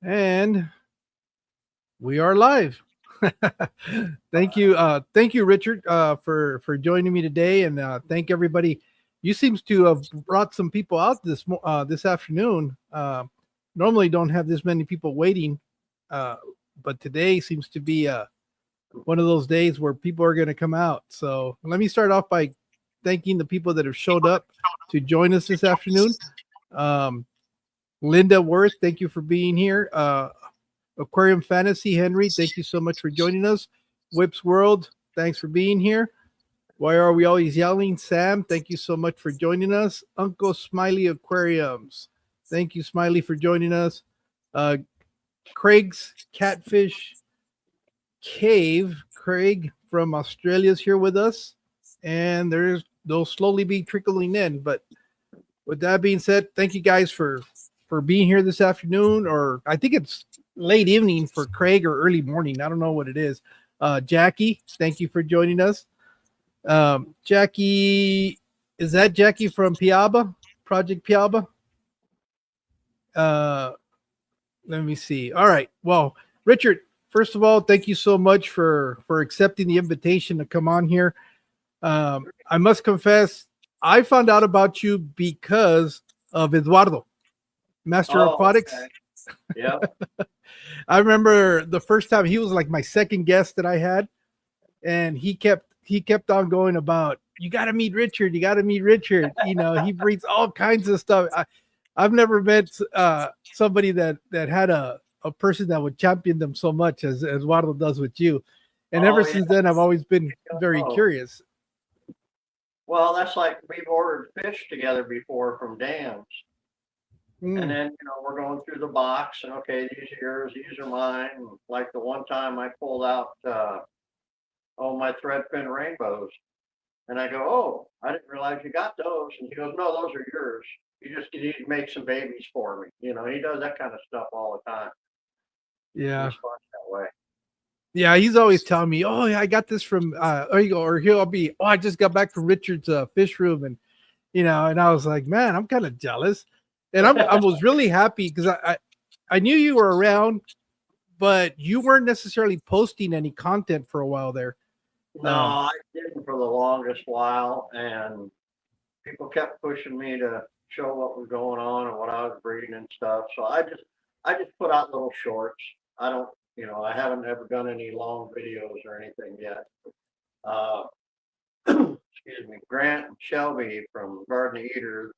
And we are live. Thank you, Richard, for joining me today, and thank everybody. You seems to have brought some people out this afternoon. Normally, don't have this many people waiting, uh, but today seems to be one of those days where people are going to come out. So let me start off by thanking the people that have showed up to join us this afternoon. Um, Linda Worth, thank you for being here. Aquarium Fantasy, Henry, thank you so much for joining us. Whips World, thanks for being here. Why are we always yelling? Sam, thank you so much for joining us. Uncle Smiley Aquariums, thank you, Smiley, for joining us. Uh, Craig's Catfish Cave, Craig from Australia is here with us, and they'll slowly be trickling in. But with that being said, thank you guys for being here this afternoon, or I think it's late evening for Craig or early morning. I don't know what it is. Jackie, thank you for joining us. Jackie, is that Jackie from Piaba, Project Piaba? Uh, Let me see. All right. Well, Richard, first of all, thank you so much for accepting the invitation to come on here. I must confess, I found out about you because of Eduardo, Master Oh, Aquatics. okay. Yep. I remember the first time he was like my second guest that I had, and he kept on going about, you got to meet Richard, you got to meet Richard. He brings all kinds of stuff. I've never met somebody that had a person that would champion them so much as Waddle does with you. And ever Oh, yeah. since then, I've always been very Oh, curious. well, that's like we've ordered fish together before from dams. And Mm. then, we're going through the box and okay, these are yours, these are mine. Like the one time I pulled out, my threadfin rainbows. And I go, oh, I didn't realize you got those. And he goes, no, those are yours. You just need to make some babies for me. He does that kind of stuff all the time. He's Yeah. fun that way. Yeah, he's always telling me, "Oh, yeah, I got this from." Or you go, or he'll be, "Oh, I just got back from Richard's fish room," and and I was like, "Man, I'm kind of jealous," and I was really happy because I knew you were around, but you weren't necessarily posting any content for a while there. No, Um, I didn't for the longest while, and people kept pushing me to show what was going on and what I was breeding and stuff. So I just put out little shorts. I don't, I haven't ever done any long videos or anything yet. Uh, excuse me, Grant and Shelby from Garden of Eater.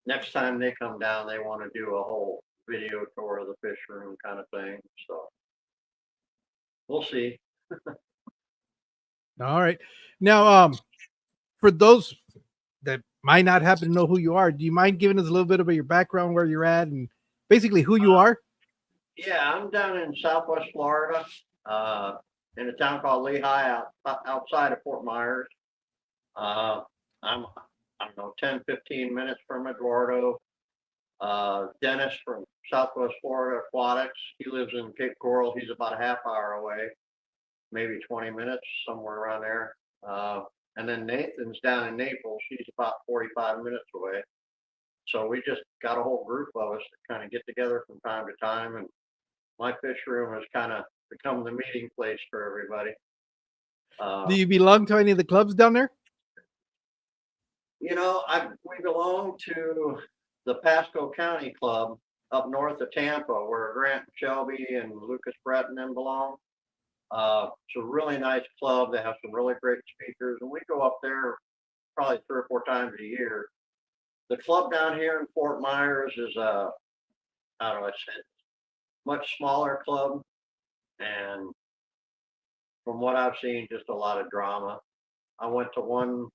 Next time they come down, they want to do a whole video tour of the fish room kind of thing. So we'll see. all right, now, for those that might not happen to know who you are, do you mind giving us a little bit about your background, where you're at, and basically who you are? Yeah, I'm down in Southwest Florida, uh, in a town called Lehigh, outside of Fort Myers. Uh, I'm, I don't know, 10, 15 minutes from Eduardo. Dennis from Southwest Florida Aquatics. He lives in Cape Coral. He's about a half hour away, maybe 20 minutes, somewhere around there. And then Nathan's down in Naples. He's about 45 minutes away. So we just got a whole group of us that kind of get together from time to time. And my fish room has kind of become the meeting place for everybody. Do Uh, you belong to any of the clubs down there? we belong to the Pasco County Club up north of Tampa, where Grant and Shelby and Lucas Brett and them belong. It's a really nice club. They have some really great speakers, and we go up there probably 3 or 4 times a year. The club down here in Fort Myers is how do I say it, much smaller club, and from what I've seen, just a lot of drama. I went to one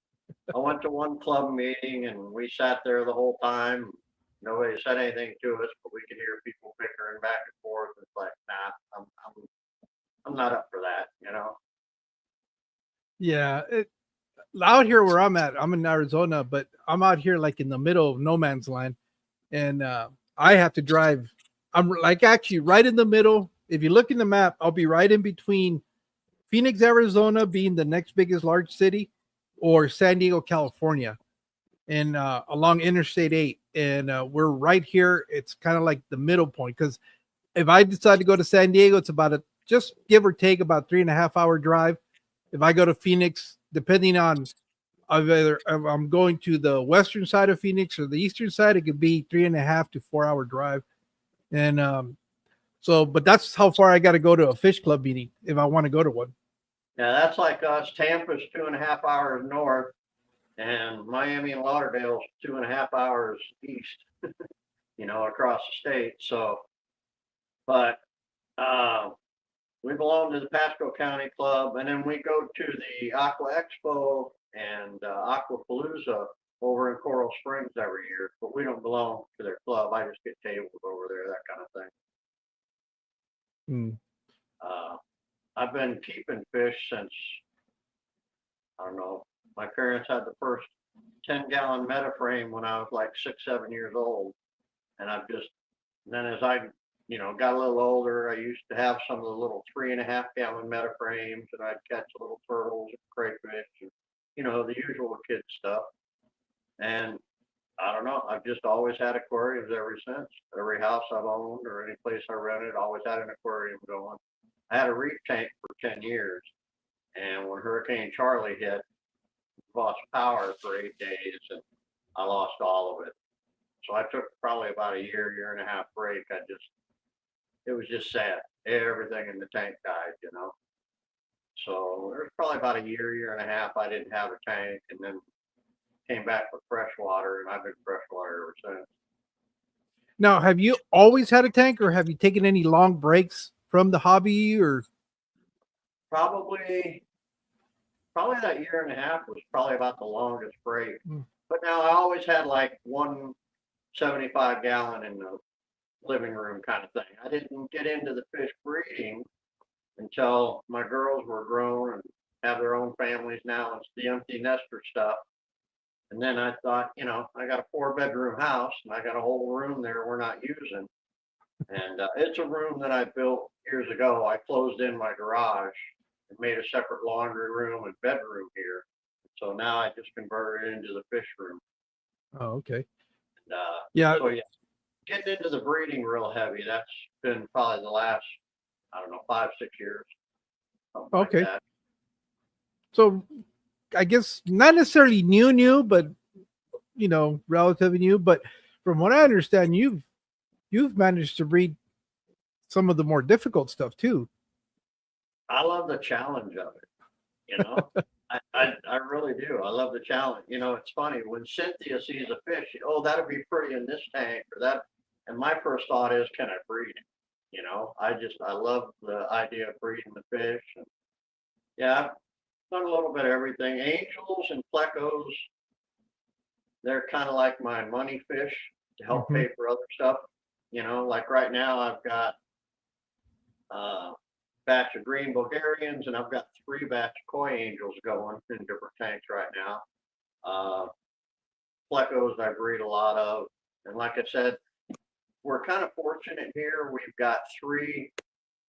I went to one club meeting and we sat there the whole time. Nobody said anything to us, but we could hear people bickering back and forth. It's like, nah, I'm not up for that. Yeah, out here where I'm at, I'm in Arizona, but I'm out here like in the middle of no man's land, and I have to drive. I'm like actually right in the middle. If you look in the map, I'll be right in between Phoenix, Arizona, being the next biggest large city, or San Diego, California, and along Interstate 8. And we're right here. It's kind of like the middle point because if I decide to go to San Diego, it's about a just give or take about 3.5 hour drive. If I go to Phoenix, depending on either if I'm going to the western side of Phoenix or the eastern side, it could be 3.5 to 4 hour drive. And so, but that's how far I got to go to a fish club meeting if I want to go to one. Yeah, that's like us. Tampa's 2.5 hours north, and Miami and Lauderdale's 2.5 hours east, across the state. So, but we belong to the Pasco County Club, and then we go to the Aqua Expo and Aquapalooza over in Coral Springs every year. But we don't belong to their club. I just get tables over there, that kind of thing. I've been keeping fish since, I don't know, my parents had the first 10-gallon metaframe when I was like 6, 7 years old. And then as I, got a little older, I used to have some of the little 3.5-gallon metaframes, and I'd catch little turtles and crayfish and, the usual kid stuff. And I don't know, I've just always had aquariums ever since. Every house I've owned or any place I rented always had an aquarium going. I had a reef tank for 10 years. And when Hurricane Charlie hit, lost power for 8 days and I lost all of it. So I took probably about a year and a half break. It was just sad. Everything in the tank died. So there's probably about a year and a half I didn't have a tank, and then came back with fresh water, and I've been freshwater ever since. Now, have you always had a tank, or have you taken any long breaks from the hobby? Or probably that year and a half was probably about the longest break. But now I always had like 175-gallon in the living room kind of thing. I didn't get into the fish breeding until my girls were grown and have their own families now. It's the empty nester stuff. And then I thought, I got a 4-bedroom house and I got a whole room there we're not using. And it's a room that I built years ago. I closed in my garage and made a separate laundry room and bedroom here. So now I just converted it into the fish room. Oh, okay. And, yeah. So yeah, getting into the breeding real heavy. That's been probably the last, I don't know, 5, 6 years. Okay. Like so I guess not necessarily new, but relatively new. But from what I understand, you've managed to breed some of the more difficult stuff too. I love the challenge of it. I really do. I love the challenge. It's funny when Cynthia sees a fish, that'd be pretty in this tank or that. And my first thought is, can I breed it? I love the idea of breeding the fish. And yeah, I've done a little bit of everything. Angels and plecos, they're kind of like my money fish to help pay for other stuff. Like right now I've got a batch of green Bulgarians and I've got 3 batch of koi angels going in different tanks right now. Plecos I breed a lot of. And like I said, we're kind of fortunate here. We've got 3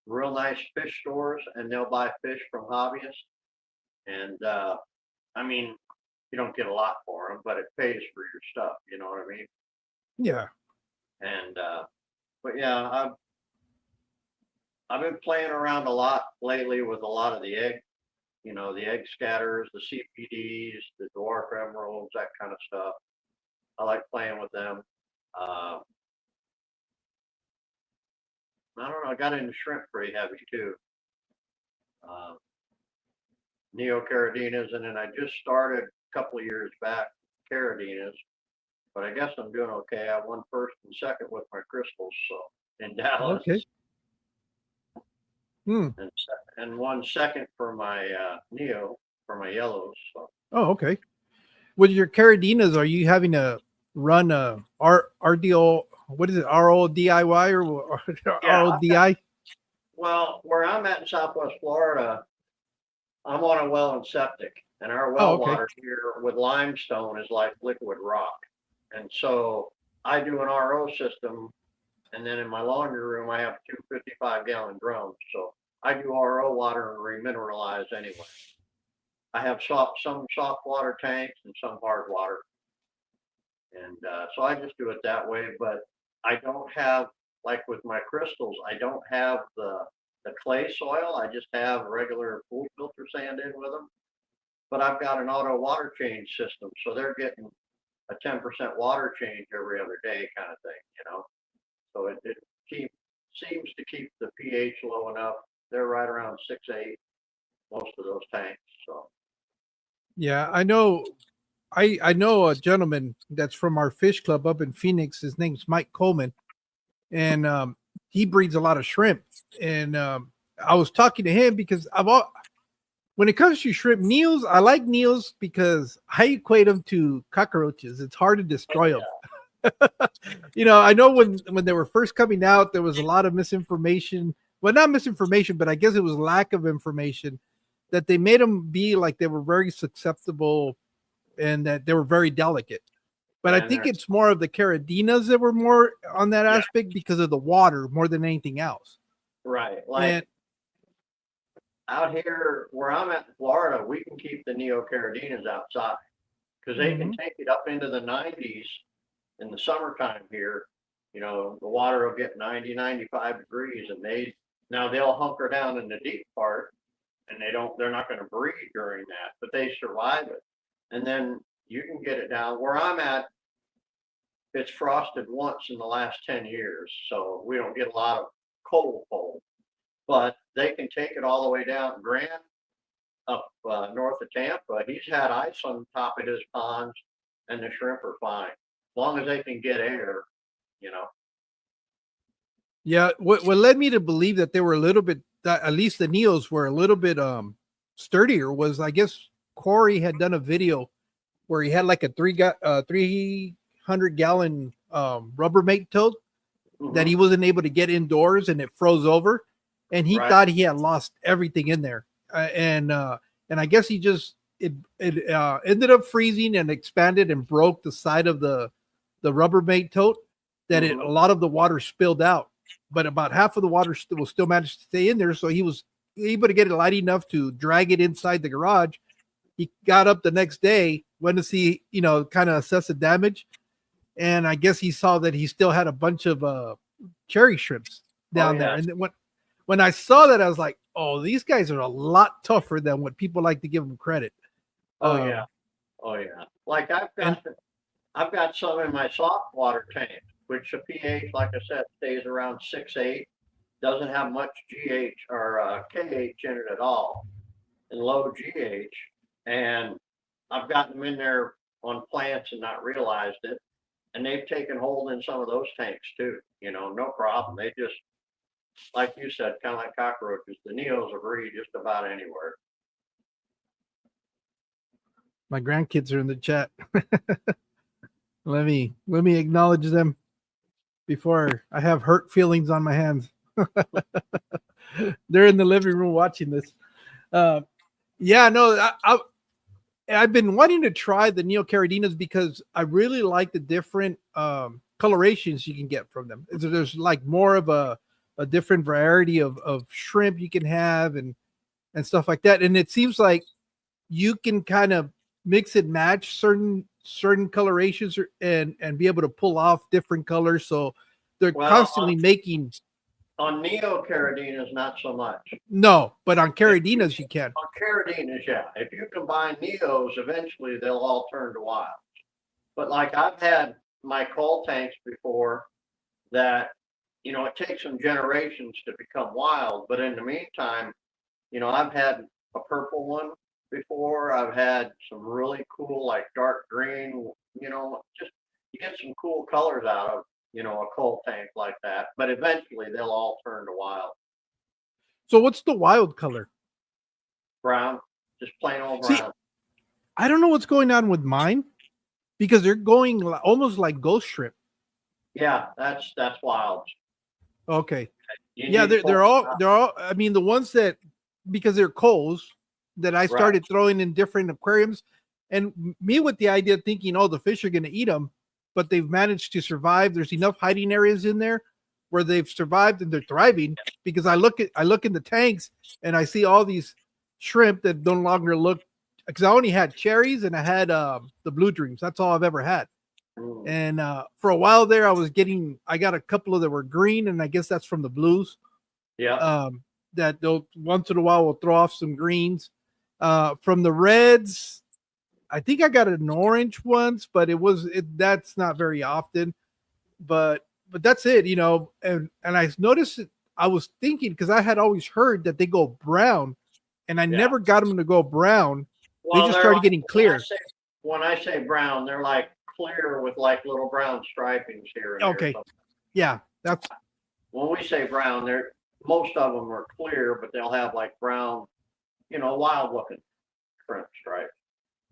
real nice fish stores and they'll buy fish from hobbyists. And you don't get a lot for them, but it pays for your stuff. You know what I mean? Yeah. And but yeah, I've been playing around a lot lately with a lot of the egg, the egg scatters, the CPDs, the dwarf emeralds, that kind of stuff. I like playing with them. I don't know. I got into shrimp pretty heavy too. Neocaradinas, and then I just started a couple of years back caradinas, but I guess I'm doing okay. I won first and second with my crystals, so in Dallas. Okay. And won second for my neo for my yellows. So. Oh, okay. With your caradinas, are you having to run a RDO? What is it? RODIY or RODI? Well, where I'm at in Southwest Florida, I'm on a well and septic, and our well water here with limestone is like liquid rock. And so I do an RO system, and then in my laundry room, I have 2 55-gallon drums. So I do RO water and remineralize anyway. I have some soft water tanks and some hard water. And so I just do it that way, but I don't have like with my crystals, I don't have the clay soil. I just have regular pool filter sand in with them. But I've got an auto water change system, so they're getting a 10% water change every other day kind of thing, you know? So it seems to keep the pH low enough. They're right around 6.8, most of those tanks. So Yeah, I know. I know a gentleman that's from our fish club up in Phoenix. His name's Mike Coleman, and he breeds a lot of shrimp. And I was talking to him because when it comes to shrimp Neos, I like Neos because I equate them to cockroaches. It's hard to destroy them. You know, I know when they were first coming out, there was a lot of misinformation. Well, not misinformation, but I guess it was lack of information that they made them be like they were very susceptible and that they were very delicate. But I and think they're it's more of the caradinas that were more on that yeah, aspect because of the water more than anything else. right. And Like out here where I'm at in Florida, we can keep the neocaradinas outside because they can mhm. take it up into the 90s in the summertime here. You know, the water will get 90, 95 degrees, and they'll hunker down in the deep part, and they're not going to breed during that, but they survive it. And then you can get it down where I'm at. It's frosted once in the last 10 years, so we don't get a lot of cold, but they can take it all the way down. Grant up north of Tampa, he's had ice on top of his ponds, and the shrimp are fine as long as they can get air, you know. Yeah, what led me to believe that they were a little bit, that at least the Neos were a little bit sturdier was I guess Corey had done a video where he had like a 300 gallon Rubbermaid tote that Hmm. he wasn't able to get indoors and it froze over, and he Right. thought he had lost everything in there, and I guess he just it ended up freezing and expanded and broke the side of the Rubbermaid tote that a Hmm. lot of the water spilled out, but about half of the water will still manage to stay in there. So he was able to get it light enough to drag it inside the garage. He got up the next day, went to see, kind of assess the damage, and I guess he saw that he still had a bunch of cherry shrimps Oh down there. yeah. And when I saw that, I was like, "Oh, these guys are a lot tougher than what people like to give them credit." Oh yeah. Um, Oh yeah. Like and I've got some in my soft water tank, which the pH, like I said, stays around 6.8. Doesn't have much GH or KH in it at all, and low GH. And I've gotten them in there on plants and not realized it. And they've taken hold in some of those tanks too. You know, no problem. They just, like you said, kind of like cockroaches. The neos will breed just about anywhere. my grandkids are in the chat. Let me acknowledge them before I have hurt feelings on my hands. They're in the living room watching this. Uh, yeah, no, I've been wanting to try the neocaradinas because I really like the different colorations you can get from them. There's like more of a different variety of shrimp you can have and stuff like that. And it seems like you can kind of mix and match certain colorations and be able to pull off different colors. So they're Well, constantly making on neocaradinas, not so much. no, but on If you, caradinas you can. on caradinas, yeah. If you combine neos, eventually they'll all turn to wild. But like I've had my coal tanks before that, it takes some generations to become wild. But in the meantime, I've had a purple one before. I've had some really cool, like dark green, just you get some cool colors out of, a coal tank like that. But eventually they'll all turn to wild. So what's the wild color? Brown, just plain old See, brown. I don't know what's going on with mine because they're going almost like ghost shrimp. Yeah, that's wild. Okay. You Yeah, need they're coal. all they're all. I mean, the ones that because they're coals that I Right. started throwing in different aquariums, and me with the idea of thinking, oh, the fish are going to eat them, but they've managed to survive. There's enough hiding areas in there where they've survived and they're thriving. Because I look in the tanks and I see all these shrimp that no longer look. Because I only had cherries and I had the blue dreams. That's all I've ever had. Mm. And for a while there, I got a couple of that were green, and I guess that's from the blues. Yeah. That they'll once in a while will throw off some greens. From the reds, I think I got an orange once, but that's not very often. But that's it, and I noticed it, I was thinking because I had always heard that they go brown, and I Yeah. never got them to go brown. They Well, just they're started like, getting clear. when I say brown, they're like clear with like little brown stripings here and there. Okay, So yeah, that's when we say brown, most of them are clear, but they'll have like brown, wild looking shrimp stripes.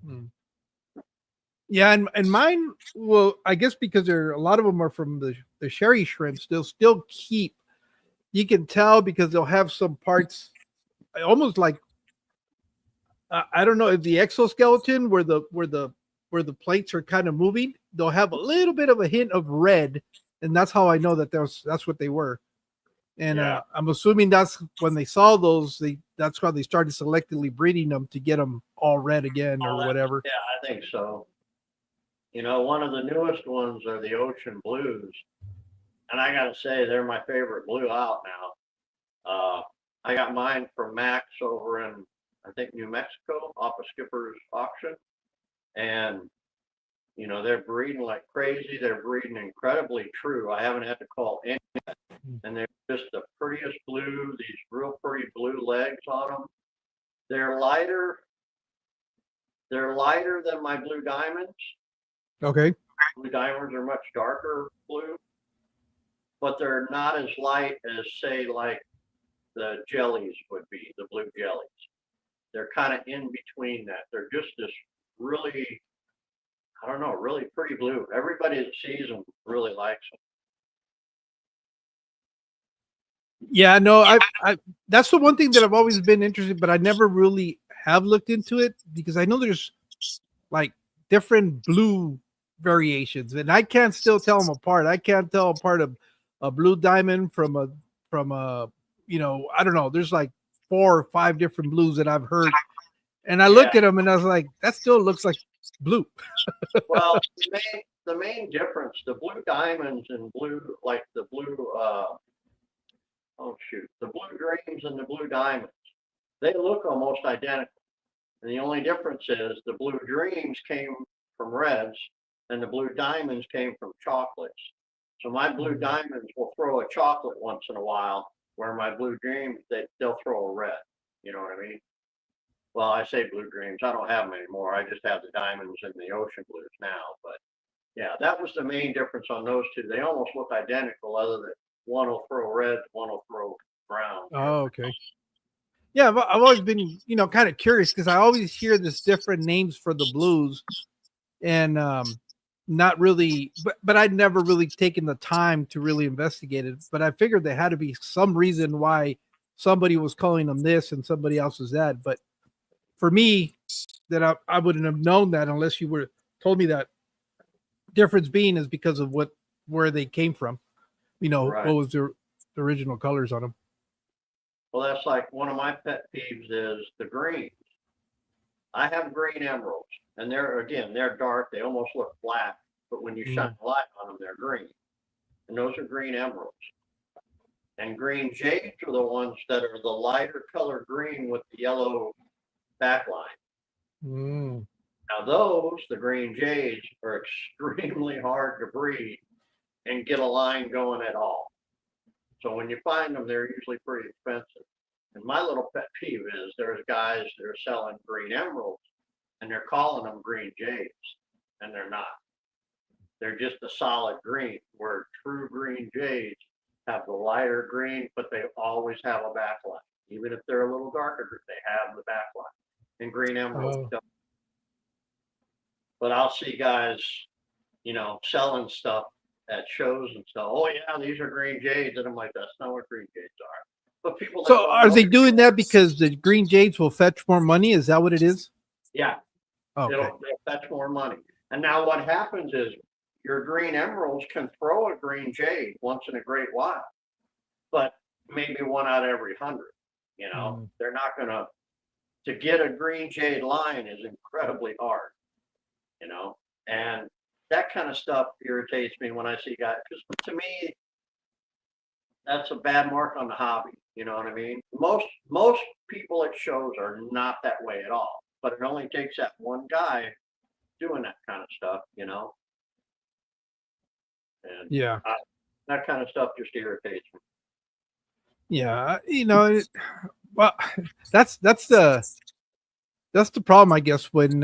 hmm. Yeah, and mine. Well, I guess because a lot of them are from the sherry shrimps. They'll still keep. You can tell because they'll have some parts, almost like I don't know if the exoskeleton where the plates are kind of moving. They'll have a little bit of a hint of red, and that's how I know that that's what they were. And Yeah. I'm assuming that's when they saw those. That's why they started selectively breeding them to get them all red again or whatever. Yeah, I think so. One of the newest ones are the ocean blues. And I got to say, they're my favorite blue out now. I got mine from Max over in, I think, New Mexico off of Skipper's auction. And, they're breeding like crazy. They're breeding incredibly true. I haven't had to call any. And they're just the prettiest blue, these real pretty blue legs on them. They're lighter. They're lighter than my blue diamonds. Okay. Blue diamonds are much darker blue, but they're not as light as, say, like the jellies would be, the blue jellies. They're kind of in between that. They're just this really, I don't know, really pretty blue. Everybody that sees them really likes them. Yeah, no, I that's the one thing that I've always been interested, but I never really have looked into it because I know there's like different blue variations, and I can't still tell them apart. I can't tell apart a blue diamond from a I don't know. There's like 4 or 5 different blues that I've heard, and I Yeah. look at them and I was like, that still looks like blue. Well, the main difference, the blue diamonds and blue, like the blue, oh shoot, the blue dreams and the blue diamonds, they look almost identical. And the only difference is the blue dreams came from reds and the blue diamonds came from chocolates. So my blue diamonds will throw a chocolate once in a while, where my blue dreams, they'll throw a red. You know what I mean? Well, I say blue dreams. I don't have them anymore. I just have the diamonds and the ocean blues now. But yeah, that was the main difference on those two. They almost look identical, other than one will throw red, one will throw brown. Oh, okay. Yeah, I've always been, kind of curious because I always hear this different names for the blues, and not really, but I'd never really taken the time to really investigate it. But I figured there had to be some reason why somebody was calling them this and somebody else was that. But for me, that I wouldn't have known that unless you were told me that difference being is because of where they came from. Right. What was the original colors on them. Well, that's like one of my pet peeves is the green. I have green emeralds, and they're dark. They almost look black, but when you shine a light on them, they're green. And those are green emeralds. And green jades are the ones that are the lighter color green with the yellow backline. Mm. Now, the green jades, are extremely hard to breed and get a line going at all. So when you find them, they're usually pretty expensive. And my little pet peeve is there's guys that are selling green emeralds and they're calling them green jades, and they're not. They're just a solid green, where true green jades have the lighter green, but they always have a backline. Even if they're a little darker, they have the backline. And green emeralds don't. But I'll see guys, selling stuff at shows and stuff. Oh yeah, these are green jades, and I'm like, that's not what green jades are. But people that So don't are know, they doing that because the green jades will fetch more money? Is that what it is? yeah, Okay. it'll fetch more money. And now what happens is your green emeralds can throw a green jade once in a great while, but maybe one out of every 100. They're not gonna. To get a green jade line is incredibly hard. And that kind of stuff irritates me when I see guys, because to me, that's a bad mark on the hobby. You know what I mean? Most people at shows are not that way at all. But it only takes that one guy doing that kind of stuff, you know. And Yeah. that kind of stuff just irritates me. Yeah. Well, that's the problem, I guess, when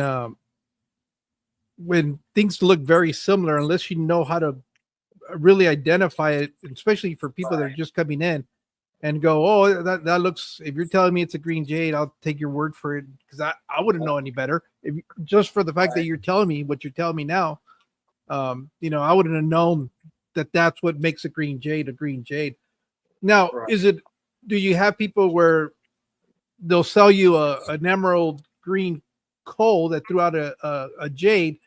things look very similar, unless you know how to really identify it, especially for people that are just coming in and go, oh, that looks, if you're telling me it's a green jade, I'll take your word for it, because I wouldn't know any better. Just for the fact that you're telling me what you're telling me now, I wouldn't have known that that's what makes a green jade. Now, do you have people where they'll sell you an emerald green coal that threw out a jade,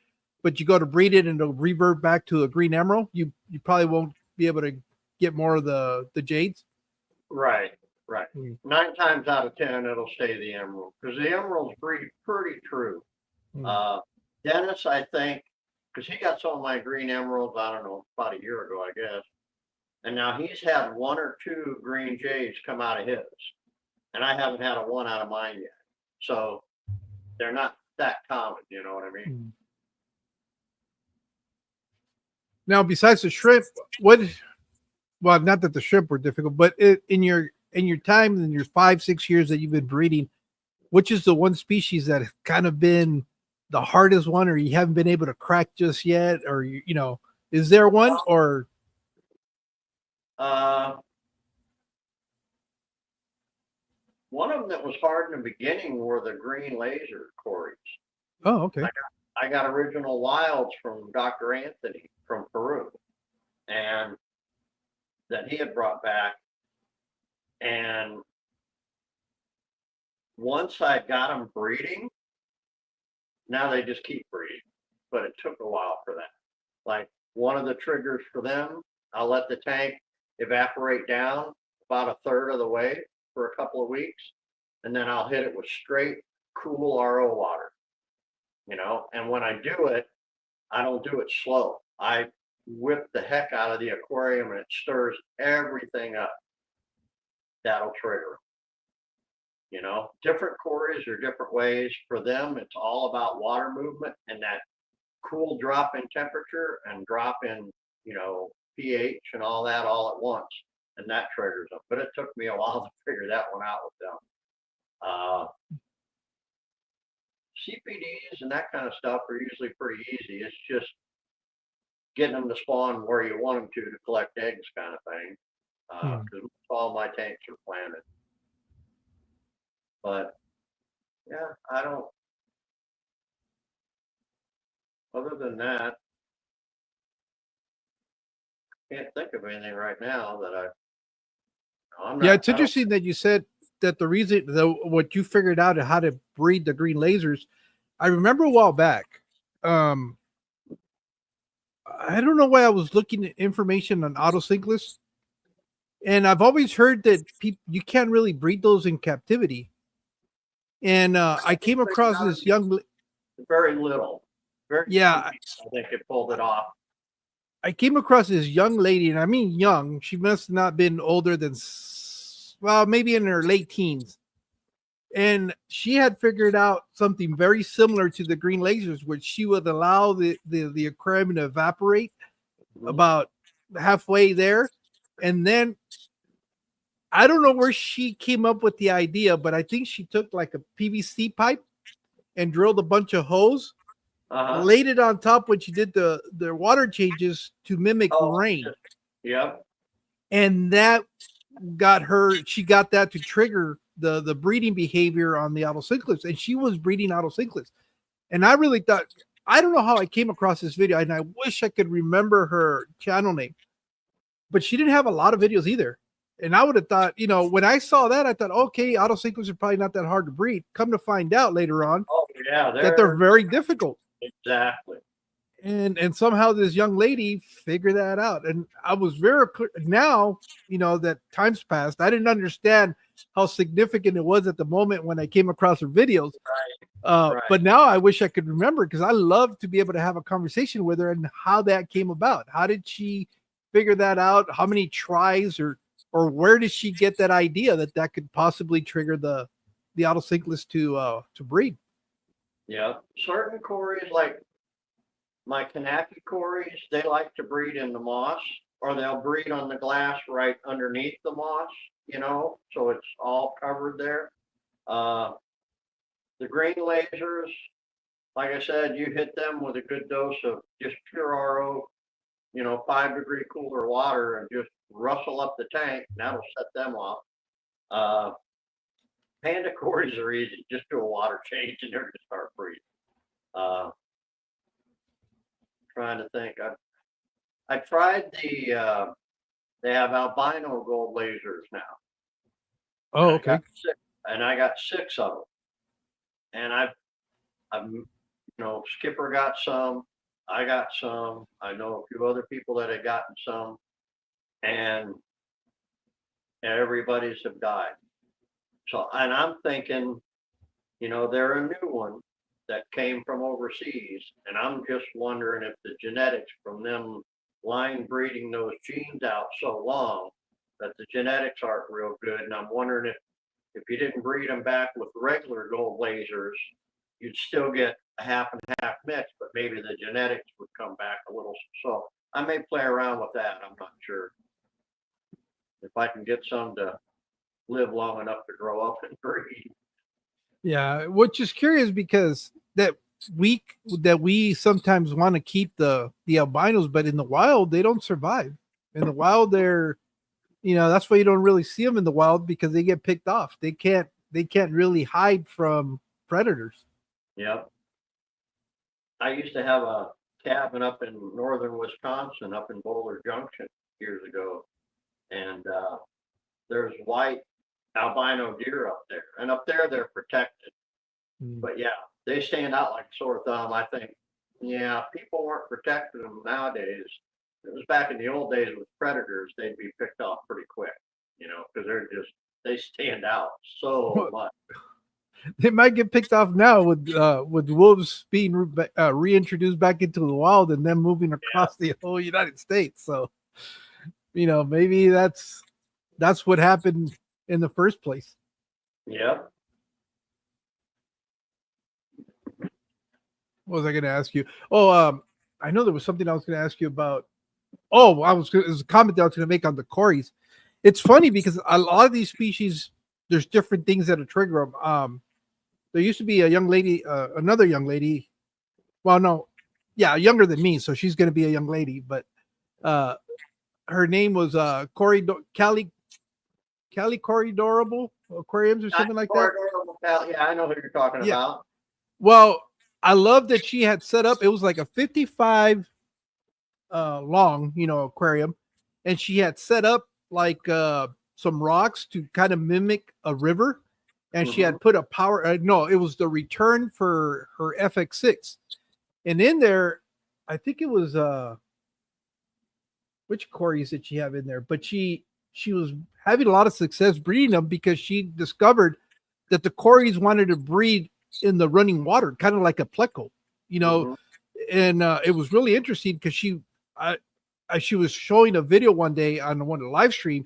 but you go to breed it and it'll revert back to a green emerald? You probably won't be able to get more of the jades. Right. 9 times out of 10, it'll stay the emerald, because the emerald's pretty true. Dennis, I think, because he got some of my green emeralds, I don't know, about a year ago, I guess. And now he's had 1 or 2 green jades come out of his. And I haven't had a one out of mine yet. So they're not that common, you know what I mean? Now, besides the shrimp, well, not that the shrimp were difficult, but in your time, in your 5-6 years that you've been breeding, which is the one species that has kind of been the hardest one, or you haven't been able to crack just yet, or is there one? Or one of them that was hard in the beginning were the green laser cories. Oh, okay. I got original wilds from Dr. Anthony from Peru, and that he had brought back. And once I got them breeding, now they just keep breeding. But it took a while for that. Like, one of the triggers for them, I'll let the tank evaporate down about a third of the way for a couple of weeks, and then I'll hit it with straight cool RO water, and when I do it, I don't do it slow. I whip the heck out of the aquarium and it stirs everything up. That'll trigger them. Different cories are different ways. For them, it's all about water movement and that cool drop in temperature and drop in pH and all that all at once, and that triggers them. But it took me a while to figure that one out with them. CPDs and that kind of stuff are usually pretty easy. It's just getting them to spawn where you want them to collect eggs, kind of thing. Because all my tanks are planted. But yeah, I don't. Other than that, can't think of anything right now that I'm not. Yeah, it's interesting that you said that the reason, what you figured out how to breed the green lasers. I remember a while back. I don't know why I was looking at information on autocinkless, and I've always heard that you can't really breed those in captivity. And I came across this young, very little. I think it pulled it off. I came across this young lady, and I mean young. She must have not been older than, well, maybe in her late teens. And she had figured out something very similar to the green lasers, which she would allow the aquarium to evaporate about halfway there. And then I don't know where she came up with the idea, but I think she took like a PVC pipe and drilled a bunch of hose, laid it on top when she did the water changes to mimic rain. Yep. And that she got that to trigger the breeding behavior on the autocinclus, and she was breeding autocinclus. And I really thought, I don't know how I came across this video, and I wish I could remember her channel name, but she didn't have a lot of videos either. And I would have thought, when I saw that, I thought, okay, autocinclus are probably not that hard to breed. Come to find out later on, that they're very difficult. Exactly. and somehow this young lady figured that out. And I was very clear now, that time's passed. I didn't understand how significant it was at the moment when I came across her videos. Right. But now I wish I could remember, because I love to be able to have a conversation with her and how that came about. How did she figure that out? How many tries, or where did she get that idea that could possibly trigger the autocyclist to breed? Yeah. Certain cories, like my Kanaki cories, they like to breed in the moss, or they'll breed on the glass right underneath the moss, so it's all covered there. Uh, the green lasers, like I said, you hit them with a good dose of just pure RO, 5-degree cooler water, and just rustle up the tank, and that'll set them off. Uh, Panda cories are easy. Just do a water change and they're going to start breeding. Uh, Trying to think. I tried they have albino gold lasers now. Oh, okay. I got 6 of them. And I've, Skipper got some. I got some. I know a few other people that have gotten some. And everybody's have died. So, and I'm thinking, they're a new one that came from overseas. And I'm just wondering if the genetics from them line breeding those genes out so long that the genetics aren't real good. And I'm wondering if you didn't breed them back with regular gold lasers, you'd still get a half and half mix, but maybe the genetics would come back a little. So I may play around with that. I'm not sure if I can get some to live long enough to grow up and breed. Yeah, which is curious, because we sometimes want to keep the albinos, but in the wild they don't survive. In the wild, that's why you don't really see them in the wild, because they get picked off. They can't really hide from predators. Yep. I used to have a cabin up in northern Wisconsin, up in Boulder Junction years ago, and there's white albino deer up there, and up there they're protected. But yeah, they stand out like a sore thumb. I think, yeah, people weren't protecting them nowadays. It was back in the old days with predators; they'd be picked off pretty quick, because they stand out so much. They might get picked off now with wolves being reintroduced back into the wild and then moving across the whole United States. So, maybe that's what happened in the first place. Yep. What was I going to ask you? Oh, I know there was something I was going to ask you about. Oh, it was a comment that I was going to make on the cories. It's funny because a lot of these species, there's different things that trigger them. There used to be a young lady, another young lady. Well, no, yeah, younger than me, so she's going to be a young lady. But her name was Cali Corridorable Aquariums or something like that. Yeah, I know who you're talking about. Well, I love that she had set up. It was like a 55 long, aquarium, and she had set up like some rocks to kind of mimic a river. And she had put a power. No, it was the return for her FX6, and in there, I think it was which cories did she have in there? But she was having a lot of success breeding them because she discovered that the cories wanted to breed in the running water, kind of like a pleco, and it was really interesting because she was showing a video one day on one of the live stream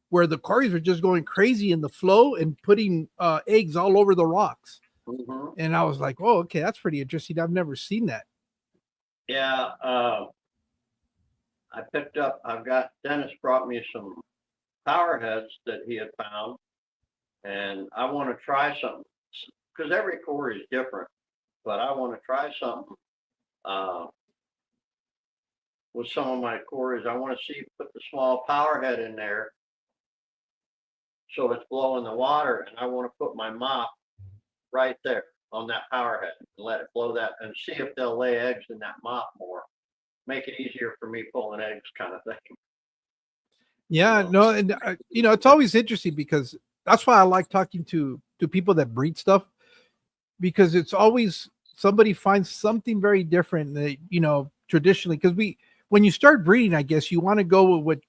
where the cories were just going crazy in the flow and putting eggs all over the rocks. And I was like, oh, okay, that's pretty interesting. I've never seen that. Yeah. I've got Dennis brought me some power heads that he had found, and I want to try something because every cory is different, but I want to try something with some of my cories. I want to put the small power head in there so it's blowing the water, and I want to put my mop right there on that power head and let it blow that and see if they'll lay eggs in that mop more. Make it easier for me pulling eggs, kind of thing. Yeah, no, and it's always interesting because that's why I like talking to people that breed stuff, because it's always somebody finds something very different that traditionally, because when you start breeding, I guess you want to go with what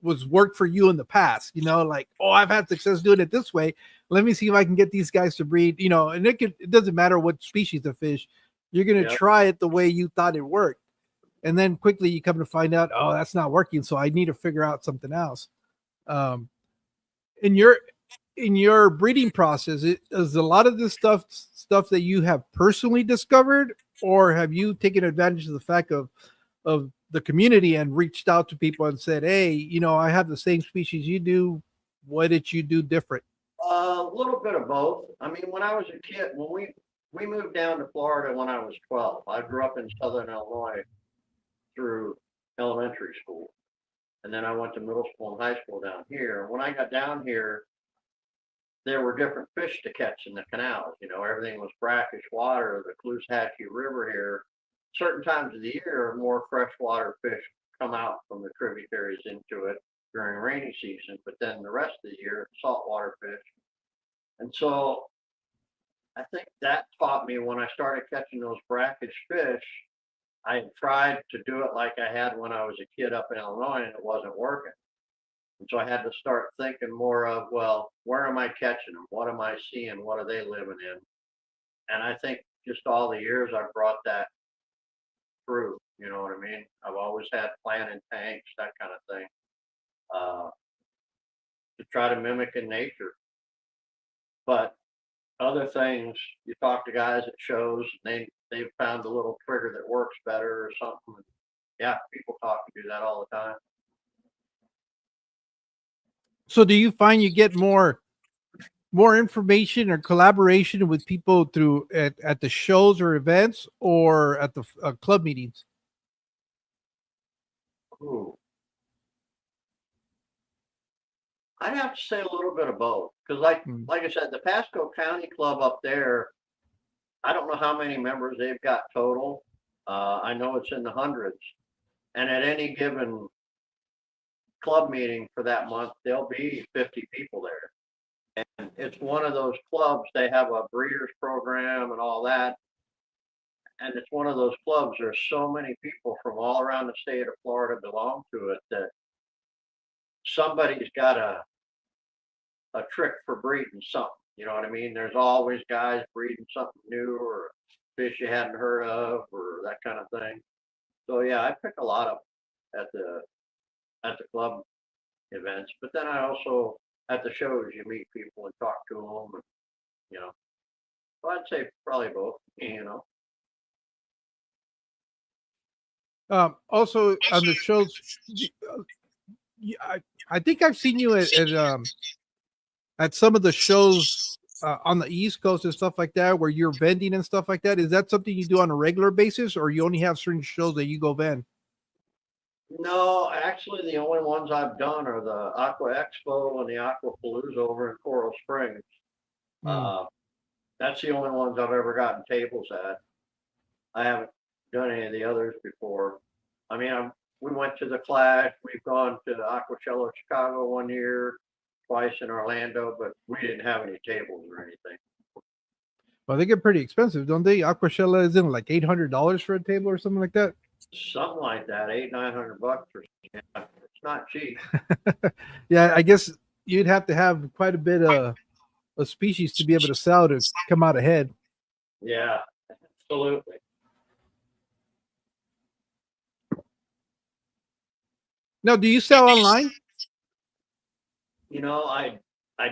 was worked for you in the past, like, oh, I've had success doing it this way. Let me see if I can get these guys to breed, and it doesn't matter what species of fish, you're going to Yep. try it the way you thought it worked. And then quickly you come to find out, oh, that's not working. So I need to figure out something else. Um, in your breeding process, is a lot of this stuff that you have personally discovered, or have you taken advantage of the fact of the community and reached out to people and said, hey, I have the same species you do. What did you do different? A little bit of both. I mean, when I was a kid, when we moved down to Florida when I was 12. I grew up in Southern Illinois through elementary school, and then I went to middle school and high school down here. When I got down here, there were different fish to catch in the canals. Everything was brackish water. The Caloosahatchee River here, certain times of the year, more freshwater fish come out from the tributaries into it during rainy season, but then the rest of the year, saltwater fish. And so I think that taught me when I started catching those brackish fish, I had tried to do it like I had when I was a kid up in Illinois, and it wasn't working. And so I had to start thinking more of, well, where am I catching them? What am I seeing? What are they living in? And I think just all the years I've brought that through, you know what I mean? I've always had planted tanks, that kind of thing, to try to mimic in nature. But other things, you talk to guys at shows, they've found a little trigger that works better or something. Yeah, people talk and do that all the time. So do you find you get more information or collaboration with people through at the shows or events, or at the club meetings? Ooh. I'd have to say a little bit of both, because like I said, the Pasco County Club up there, I don't know how many members they've got total. I know it's in the hundreds, and at any given club meeting for that month, there'll be 50 people there. And it's one of those clubs, they have a breeders program and all that. And it's one of those clubs, there's so many people from all around the state of Florida belong to it that somebody's got a trick for breeding something. You know what I mean? There's always guys breeding something new, or fish you hadn't heard of, or that kind of thing. So yeah, I pick a lot up at the club events, but then I also at the shows you meet people and talk to them, and so I'd say probably both. Also on the shows, I think I've seen you at some of the shows on the East Coast and stuff like that, where you're vending and stuff like that. Is that something you do on a regular basis, or you only have certain shows that you go vend? No, actually, the only ones I've done are the Aqua Expo and the Aqua Palooza over in Coral Springs. Uh, that's the only ones I've ever gotten tables at. I haven't done any of the others before. I mean, we went to the Clash. We've gone to the Aquacello Chicago one year, twice in Orlando, but we didn't have any tables or anything. Well, they get pretty expensive, don't they? Aquashella is in like $800 for a table or something like that. Something like that, $800-900 or something. It's not cheap. Yeah, I guess you'd have to have quite a bit of species to be able to sell to come out ahead. Yeah, absolutely. Now, do you sell online? I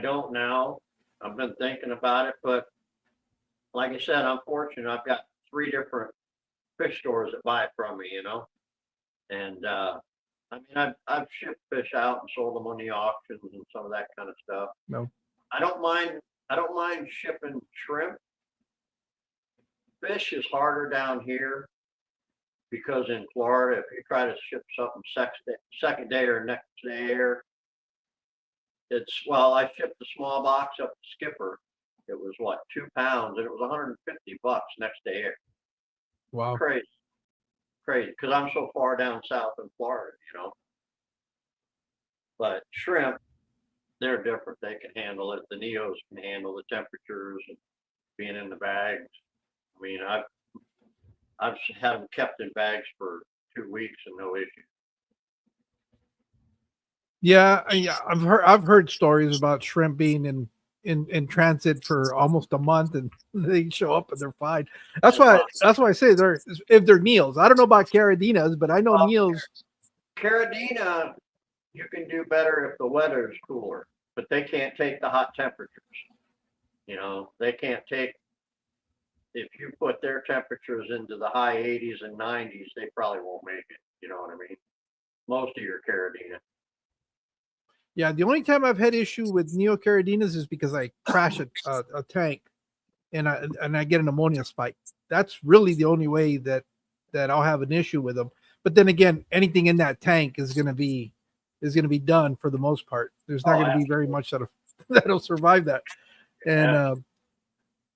don't now. I've been thinking about it, but like I said, I'm fortunate. I've got 3 different fish stores that buy from me, and I mean, I've shipped fish out and sold them on the auctions and some of that kind of stuff. No. I don't mind shipping shrimp. Fish is harder down here because in Florida, if you try to ship something second day or next day air, I shipped the small box up to Skipper. It was what, 2 pounds, and it was $150 next day air. Wow. Crazy, because I'm so far down south in Florida, But shrimp, they're different. They can handle it. The Neos can handle the temperatures and being in the bags. I mean, I've had them kept in bags for 2 weeks and no issue. Yeah, I've heard stories about shrimp being in transit for almost a month, and they show up and they're fine. That's why I say they're, if they're Neils. I don't know about Caradinas, but I know Neils. Caradina, you can do better if the weather is cooler, but they can't take the hot temperatures. They can't take, if you put their temperatures into the high 80s and 90s, they probably won't make it. You know what I mean? Most of your Caradina. Yeah, the only time I've had issue with Neocaradinas is because I crash a tank and I get an ammonia spike. That's really the only way that I'll have an issue with them. But then again, anything in that tank is gonna be done for the most part. There's not going to be very much that'll survive that. And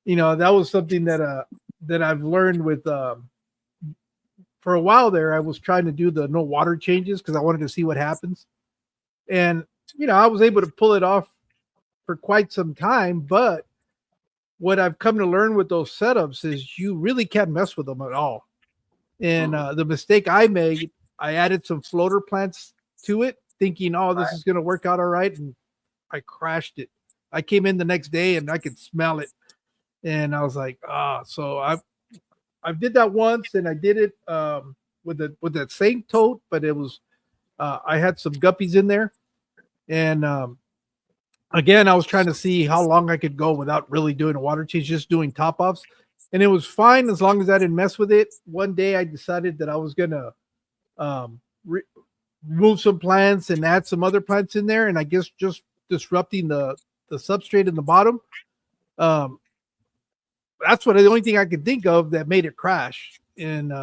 that was something that I've learned with for a while there. I was trying to do the no water changes because I wanted to see what happens. And I was able to pull it off for quite some time, but what I've come to learn with those setups is you really can't mess with them at all. And the mistake I made, I added some floater plants to it, thinking, oh, this is going to work out all right. And I crashed it. I came in the next day and I could smell it. And I was like, so I did that once, and I did it with that same tote, but it was, I had some guppies in there. And again, I was trying to see how long I could go without really doing a water change, just doing top offs. And it was fine as long as I didn't mess with it. One day I decided that I was going to remove some plants and add some other plants in there. And I guess just disrupting the substrate in the bottom. That's the only thing I could think of that made it crash. And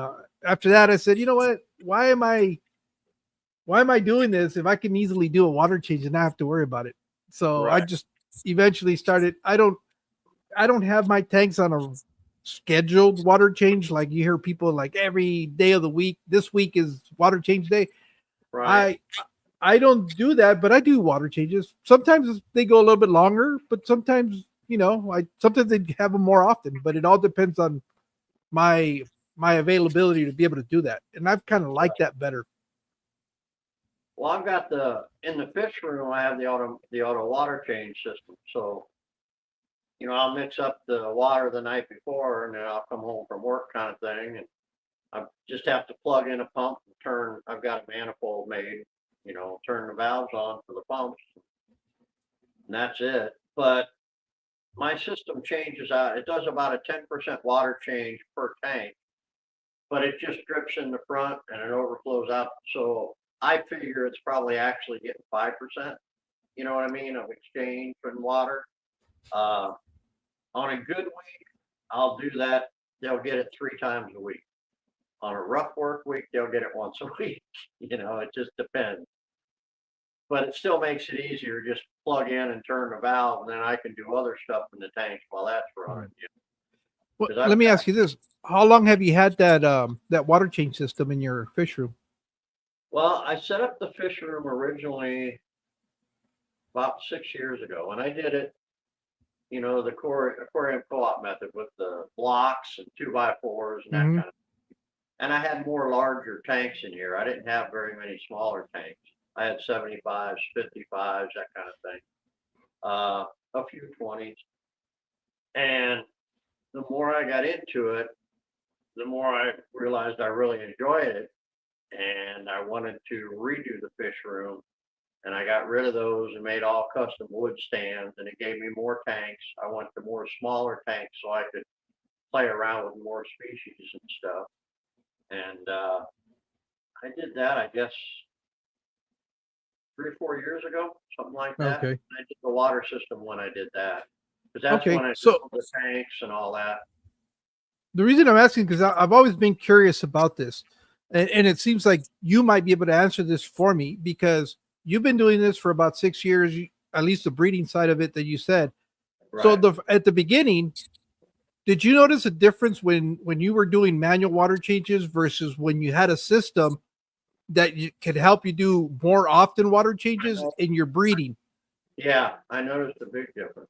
after that, I said, you know what? Why am I doing this if I can easily do a water change and not have to worry about it? So I just eventually started. I don't have my tanks on a scheduled water change like you hear people like every day of the week. This week is water change day. Right. I don't do that, but I do water changes. Sometimes they go a little bit longer, but sometimes sometimes they have them more often. But it all depends on my availability to be able to do that, and I've kind of liked that better. Well, I've got in the fish room, I have the auto water change system. So, I'll mix up the water the night before, and then I'll come home from work kind of thing. And I just have to plug in a pump and I've got a manifold made, turn the valves on for the pumps. And that's it. But my system changes out. It does about a 10% water change per tank, but it just drips in the front and it overflows out. So I figure it's probably actually getting 5%, you know what I mean, of exchange from water. On a good week, I'll do that. They'll get it 3 times a week. On a rough work week, they'll get it once a week. It just depends. But it still makes it easier. Just plug in and turn the valve, and then I can do other stuff in the tanks while that's running. Well, let me ask you this: how long have you had that water change system in your fish room? Well, I set up the fish room originally about 6 years ago, and I did it, the aquarium co-op method with the blocks and 2x4s and that kind of thing. And I had more larger tanks in here. I didn't have very many smaller tanks. I had 75s, 55s, that kind of thing. A few 20s. And the more I got into it, the more I realized I really enjoyed it. And I wanted to redo the fish room. And I got rid of those and made all custom wood stands. And it gave me more tanks. I went to more smaller tanks so I could play around with more species and stuff. And I did that, I guess, 3 or 4 years ago, something like that. Okay. I did the water system when I did that, because that's when I did the tanks and all that. The reason I'm asking, because I've always been curious about this, and it seems like you might be able to answer this for me, because you've been doing this for about 6 years, at least the breeding side of it that you said. Right. So at the beginning, did you notice a difference when you were doing manual water changes versus when you had a system that could help you do more often water changes in your breeding? Yeah, I noticed a big difference.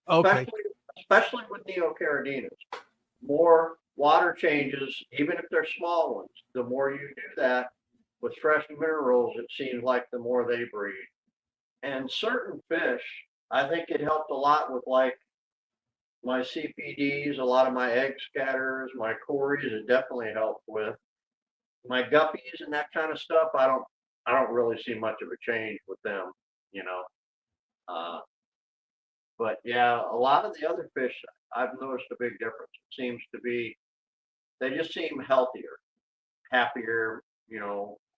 Okay. Especially with Neocaradinas. More water changes, even if they're small ones, the more you do that with fresh minerals, it seems like the more they breed. And certain fish, I think it helped a lot with like my CPDs, a lot of my egg scatters, my cories, it definitely helped with. My guppies and that kind of stuff, I don't really see much of a change with them, you know. Uh, but yeah, a lot of the other fish, I've noticed a big difference. It seems to be they just seem healthier, happier,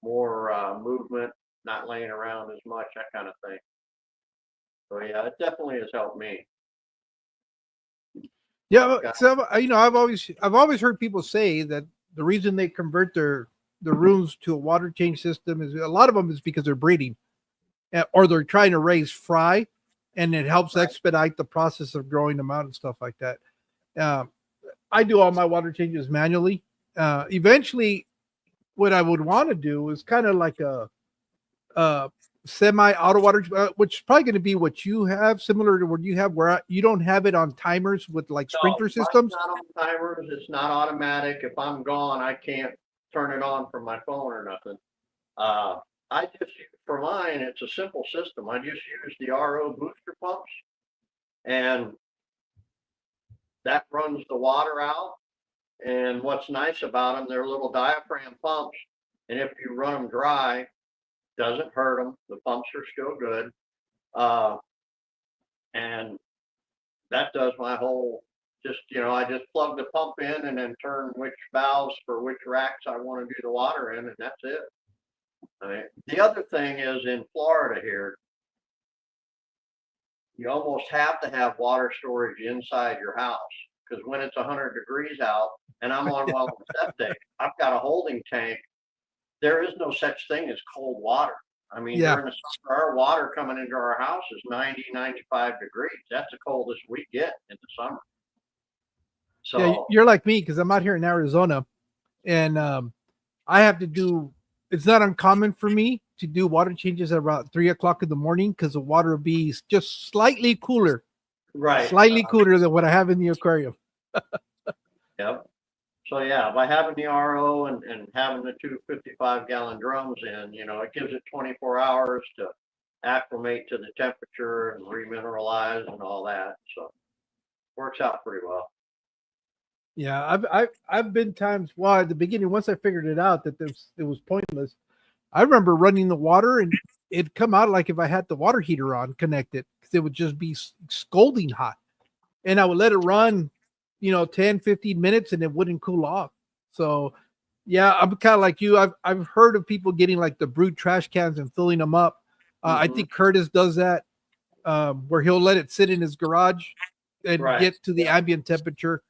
more movement, not laying around as much, that kind of thing. So yeah, it definitely has helped me. Yeah, Got- so I've always heard people say that the reason they convert their rooms to a water change system is a lot of them is because they're breeding, or they're trying to raise fry, and it helps Right. expedite the process of growing them out and stuff like that. Uh, I do all my water changes manually. Eventually, what I would want to do is kind of like a semi auto water, which is probably going to be what you have, similar to what you have, where you don't have it on timers with like No, sprinkler mine's systems. not on timers. It's not automatic. If I'm gone, I can't turn it on from my phone or nothing. Uh, for mine, it's a simple system. I just use the RO booster pumps, and that runs the water out. And what's nice about them, they're little diaphragm pumps, and if you run them dry, doesn't hurt them. The pumps are still good, uh, and that does my whole. I just plug the pump in and then turn which valves for which racks I want to do the water in, and that's it. I mean, the other thing is in Florida here, you almost have to have water storage inside your house because when it's 100 degrees out and I'm on well and septic, I've got a holding tank. There is no such thing as cold water. I mean, Yeah. during the summer, our water coming into our house is 90, 95 degrees. That's the coldest we get in the summer. Yeah, So, you're like me because I'm out here in Arizona, and I have to do. It's not uncommon for me to do water changes at about 3 o'clock in the morning because the water will be just right. slightly cooler than what I have in the aquarium. Yep. So yeah, by having the RO and having the two 55-gallon drums in, it gives it 24 hours to acclimate to the temperature and remineralize and all that. So works out pretty well. Yeah, I've been times. Well, at the beginning, once I figured it out that it was pointless, I remember running the water and it'd come out like if I had the water heater on connected because it would just be scalding hot, and I would let it run, 10, 15 minutes and it wouldn't cool off. So yeah, I'm kind of like you. I've heard of people getting like the brute trash cans and filling them up. I Mhm. think Curtis does that, where he'll let it sit in his garage and Right. get to the ambient temperature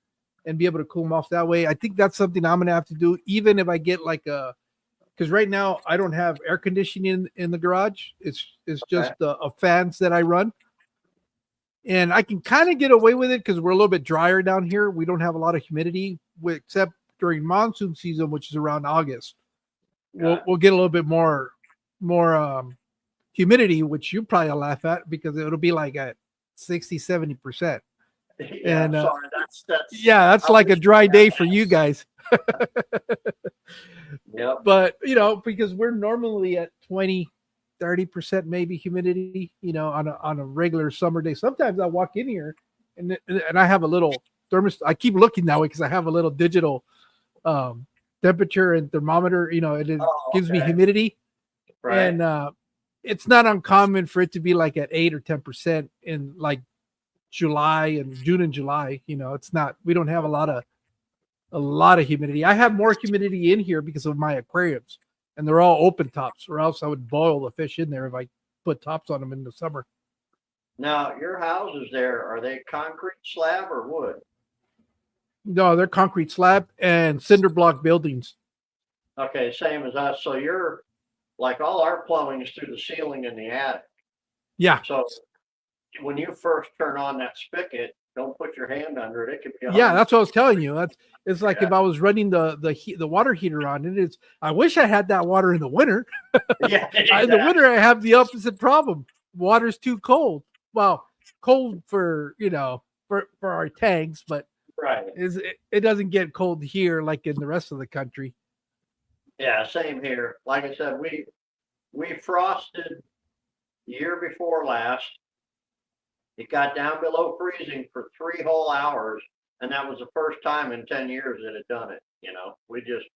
and be able to cool them off that way. I think that's something I'm gonna have to do, even if I get like because right now I don't have air conditioning in the garage. It's just Okay. a fans that I run, and I can kind of get away with it because we're a little bit drier down here. We don't have a lot of humidity, except during monsoon season, which is around August. We'll get a little bit more humidity, which you probably laugh at because it'll be like at 60-70%. Yeah, And sorry, that's yeah, that's I like a wish dry we had day that. for you guys. Yep. But because we're normally at 20-30% maybe humidity, on a regular summer day. Sometimes I walk in here and I have a little thermostat. I keep looking that way because I have a little digital um temperature and thermometer, and it Oh, gives me okay. humidity. Right. And it's not uncommon for it to be like at 8 or 10% in like July and June and July. It's not, we don't have a lot of humidity. I have more humidity in here because of my aquariums, and they're all open tops, or else I would boil the fish in there if I put tops on them in the summer. Now, your houses there, are they concrete slab or wood? No, they're concrete slab and cinder block buildings. Okay, same as us. So you're like all our plumbing is through the ceiling in the attic. Yeah, So when you first turn on that spigot, don't put your hand under it. It could be yeah, that's what I was telling you. It's like Yeah. if I was running the water heater on it. It's I wish I had that water in the winter. Yeah, In the exactly. winter, I have the opposite problem. Water's too cold. Well, cold for our tanks, but Right. It doesn't get cold here like in the rest of the country. Yeah, same here. Like I said, we frosted the year before last. It got down below freezing for 3 whole hours, and that was the first time in 10 years it had done it. We just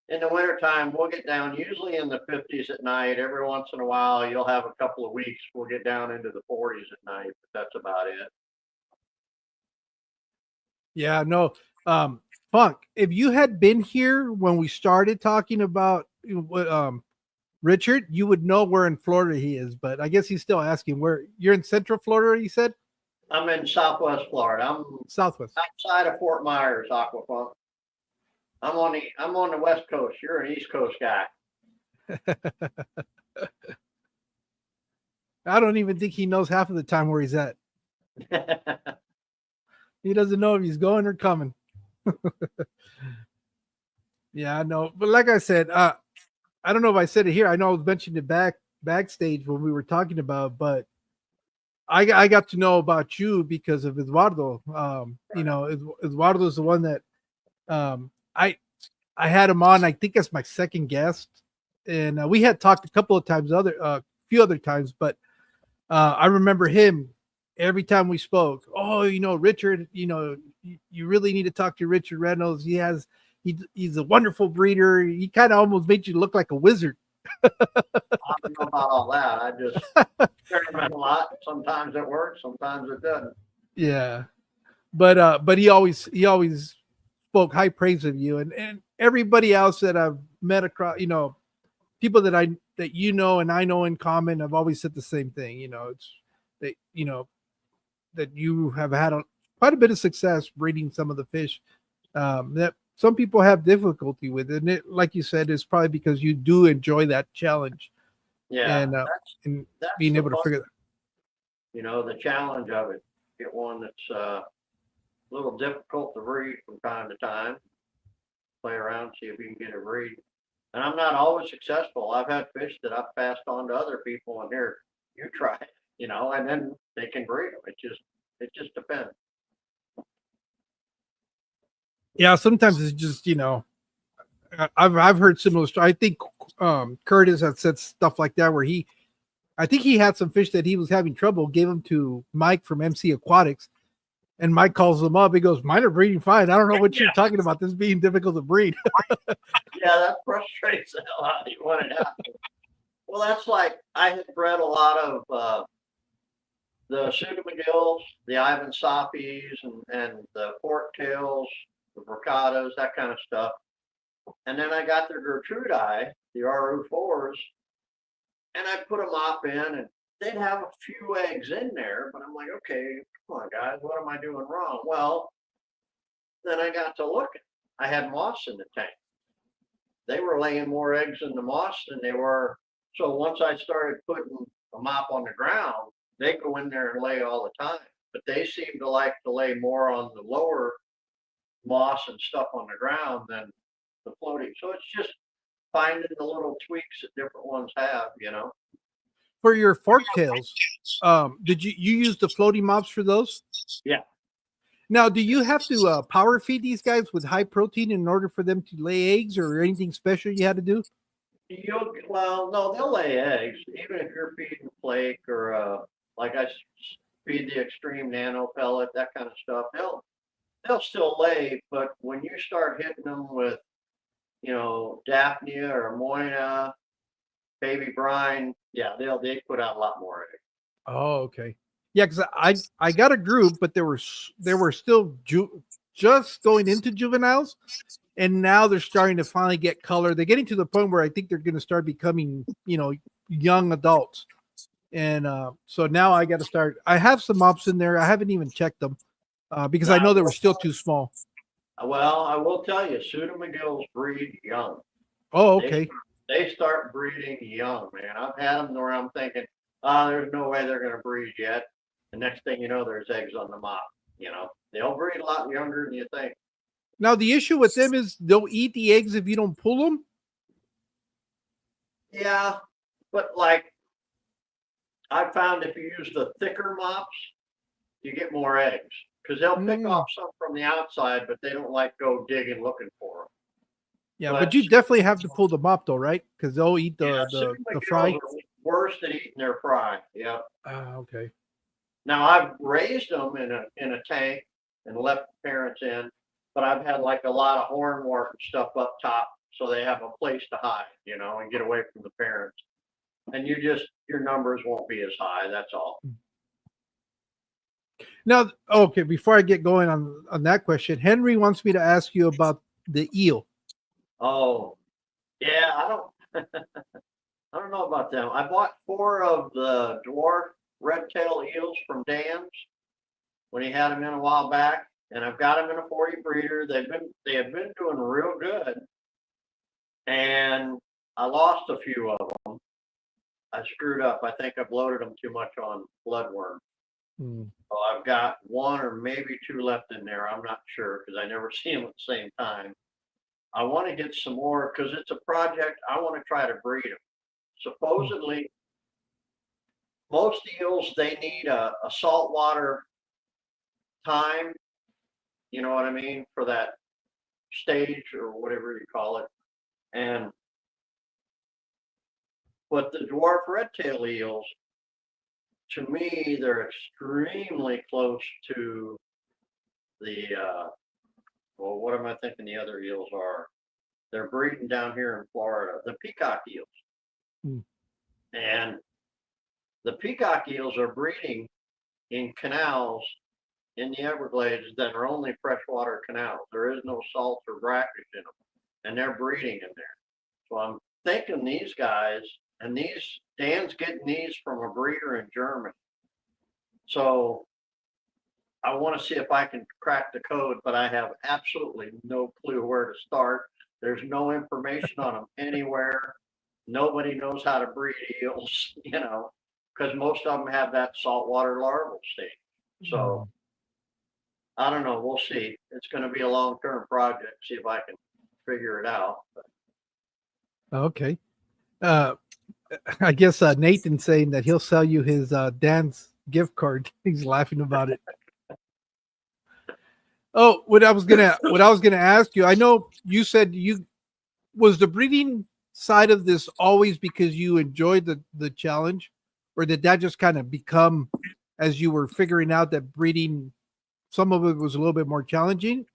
in the wintertime, we'll get down usually in the 50s at night. Every once in a while, you'll have a couple of weeks, we'll get down into the 40s at night, but that's about it. Yeah, no. Funk, if you had been here when we started talking about what Richard, you would know where in Florida he is, but I guess he's still asking where you're in Central Florida, you said? I'm in Southwest Florida. I'm Southwest. outside of Fort Myers, Aquafunk. I'm on the West Coast. You're an East Coast guy. I don't even think he knows half of the time where he's at. He doesn't know if he's going or coming. Yeah, I know. But like I said, I don't know if I said it here. I know I was mentioning it backstage when we were talking about, but I got to know about you because of Eduardo. Eduardo is the one that I had him on. I think as my second guest, and we had talked a couple of times, few other times, but I remember him every time we spoke. Oh, Richard, you really need to talk to Richard Reynolds. He's a wonderful breeder. He kind of almost made you look like a wizard. I don't know about all that. I just experiment a lot. Sometimes it works, sometimes it doesn't. Yeah, but he always spoke high praise of you, and everybody else that I've met across, people that and I know in common have always said the same thing. It's that that you have had quite a bit of success breeding some of the fish that some people have difficulty with, and it, like you said, is probably because you do enjoy that challenge. Yeah, and that's being able to figure that. The challenge of it. Get one that's a little difficult to breed from time to time. Play around, see if you can get a breed. And I'm not always successful. I've had fish that I've passed on to other people, and here, you try it, and then they can breed them. It just depends. Yeah, sometimes it's just I've heard similar stories. I think Curtis had said stuff like that where I think he had some fish that he was having trouble, gave them to Mike from MC Aquatics, and Mike calls them up. He goes, "Mine are breeding fine. I don't know what you're talking about. This being difficult to breed." Yeah, that frustrates the hell out of you when it happens. Well, that's like I had bred a lot of the Suda McGills, the Ivan Soppies, and the Fork Tails, the Bricadas, that kind of stuff. And then I got the Gertrudii, the RU4s, and I put them up in, and they'd have a few eggs in there, but I'm like, okay, come on, guys, what am I doing wrong? Well, then I got to looking. I had moss in the tank. They were laying more eggs in the moss than they were. So once I started putting a mop on the ground, they go in there and lay all the time. But they seem to like to lay more on the lower moss and stuff on the ground than the floating. So it's just finding the little tweaks that different ones have. For your fork tails, did you use the floating mops for those? Yeah. Now, do you have to power feed these guys with high protein in order for them to lay eggs, or anything special you had to do? Well, no, they'll lay eggs, even if you're feeding flake or like I feed the extreme nano pellet, that kind of stuff. They'll still lay, but when you start hitting them with, Daphnia or Moina, baby brine, yeah, they put out a lot more eggs. Oh, okay. Yeah, because I got a group, but they were still just going into juveniles, and now they're starting to finally get color. They're getting to the point where I think they're going to start becoming, young adults. And so now I got to start. I have some mops in there. I haven't even checked them because I know they were still too small. Well, I will tell you, Suda McGills breed young. Oh, okay. They start breeding young, man. I've had them where I'm thinking, there's no way they're going to breed yet. The next thing you know, there's eggs on the mop. They'll breed a lot younger than you think. Now, the issue with them is they'll eat the eggs if you don't pull them. Yeah, but like I found if you use the thicker mops, you get more eggs. because they'll pick Mm. off some from the outside, but they don't like go digging looking for them. Yeah, but you definitely have to pull them up though, right? Because they'll eat Yeah, the gills fry. are worse at eating their fry. Yeah. Ah, okay. Now I've raised them in a tank and left the parents in, but I've had like a lot of hornwort and stuff up top, so they have a place to hide, and get away from the parents. And your numbers won't be as high. That's all. Now, okay, before I get going on that question, Henry wants me to ask you about the eel. Oh, yeah. I don't know about them. I bought 4 of the dwarf red tail eels from Dan's when he had them in a while back, and I've got them in a 40 breeder. They have been doing real good, and I lost a few of them. I screwed up. I think I've loaded them too much on bloodworm. Hmm. So I've got 1 or maybe 2 left in there. I'm not sure because I never see them at the same time. I want to get some more because it's a project. I want to try to breed them. Supposedly, most eels, they need a saltwater time, you know what I mean, for that stage or whatever you call it. But the dwarf red tail eels, to me, they're extremely close to the, well, what am I thinking the other eels are? They're breeding down here in Florida, the peacock eels. Hmm. And the peacock eels are breeding in canals in the Everglades that are only freshwater canals. There is no salt or brackish in them, and they're breeding in there. So I'm thinking these guys, and Dan's getting these from a breeder in Germany. So I want to see if I can crack the code, but I have absolutely no clue where to start. There's no information on them anywhere. Nobody knows how to breed eels, because most of them have that saltwater larval stage. So I don't know. We'll see. It's going to be a long-term project. See if I can figure it out. Okay. I guess Nathan's saying that he'll sell you his Dan's gift card. He's laughing about it. Oh, what I was gonna ask you. I know you said was the breeding side of this always because you enjoyed the challenge, or did that just kind of become as you were figuring out that breeding, some of it was a little bit more challenging,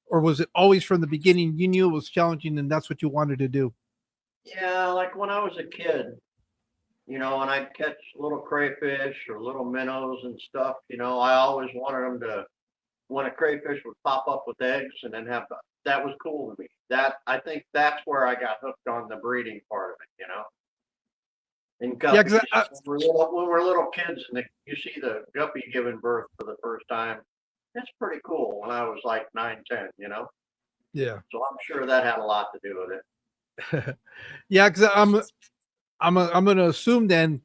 or was it always from the beginning you knew it was challenging and that's what you wanted to do? Yeah, like when I was a kid, and I'd catch little crayfish or little minnows and stuff, I always wanted them to, when a crayfish would pop up with eggs and then that was cool to me. I think that's where I got hooked on the breeding part of it, And Yeah, guppies, because when we're little kids and you see the guppy giving birth for the first time, it's pretty cool when I was like 9, 10. yeah, So I'm sure that had a lot to do with it. yeah, because I'm going to assume then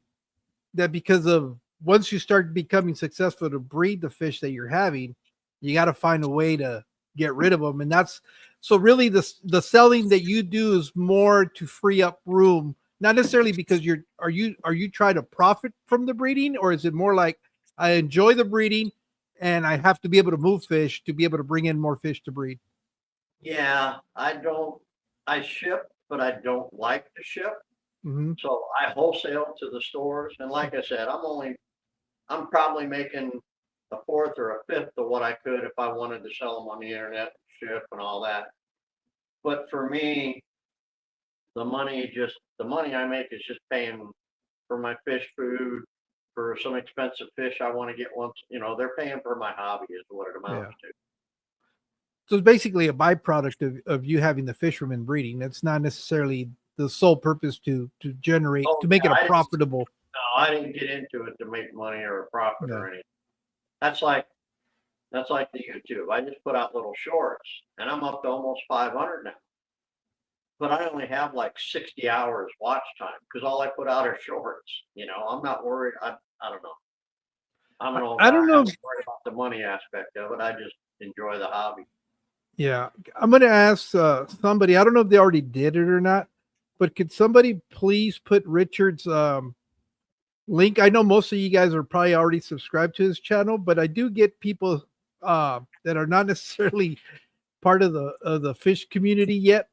that because of once you start becoming successful to breed the fish that you're having, you got to find a way to get rid of them, and that's so really the selling that you do is more to free up room, not necessarily because are you trying to profit from the breeding, or is it more like I enjoy the breeding and I have to be able to move fish to be able to bring in more fish to breed? Yeah, I ship, but I don't like to ship. Mm-hmm. So I wholesale to the stores. And like I said, I'm probably making a fourth or a fifth of what I could if I wanted to sell them on the internet, ship and all that. But for me, the money I make is just paying for my fish food, for some expensive fish I want to get once, they're paying for my hobby is what it amounts to. So it's basically a byproduct of you having the fishroom and breeding. That's not necessarily the sole purpose to generate to make it a profitable. No, I didn't get into it to make money or a profit or anything. That's like the YouTube. I just put out little shorts, and I'm up to almost 500 now. But I only have like 60 hours watch time because all I put out are shorts. I'm not worried. I don't know. I'm an old guy. I don't know. I'm not worried about the money aspect of it. I just enjoy the hobby. Yeah, I'm going to ask somebody. I don't know if they already did it or not, but could somebody please put Richard's link? I know most of you guys are probably already subscribed to his channel, but I do get people that are not necessarily part of the fish community yet.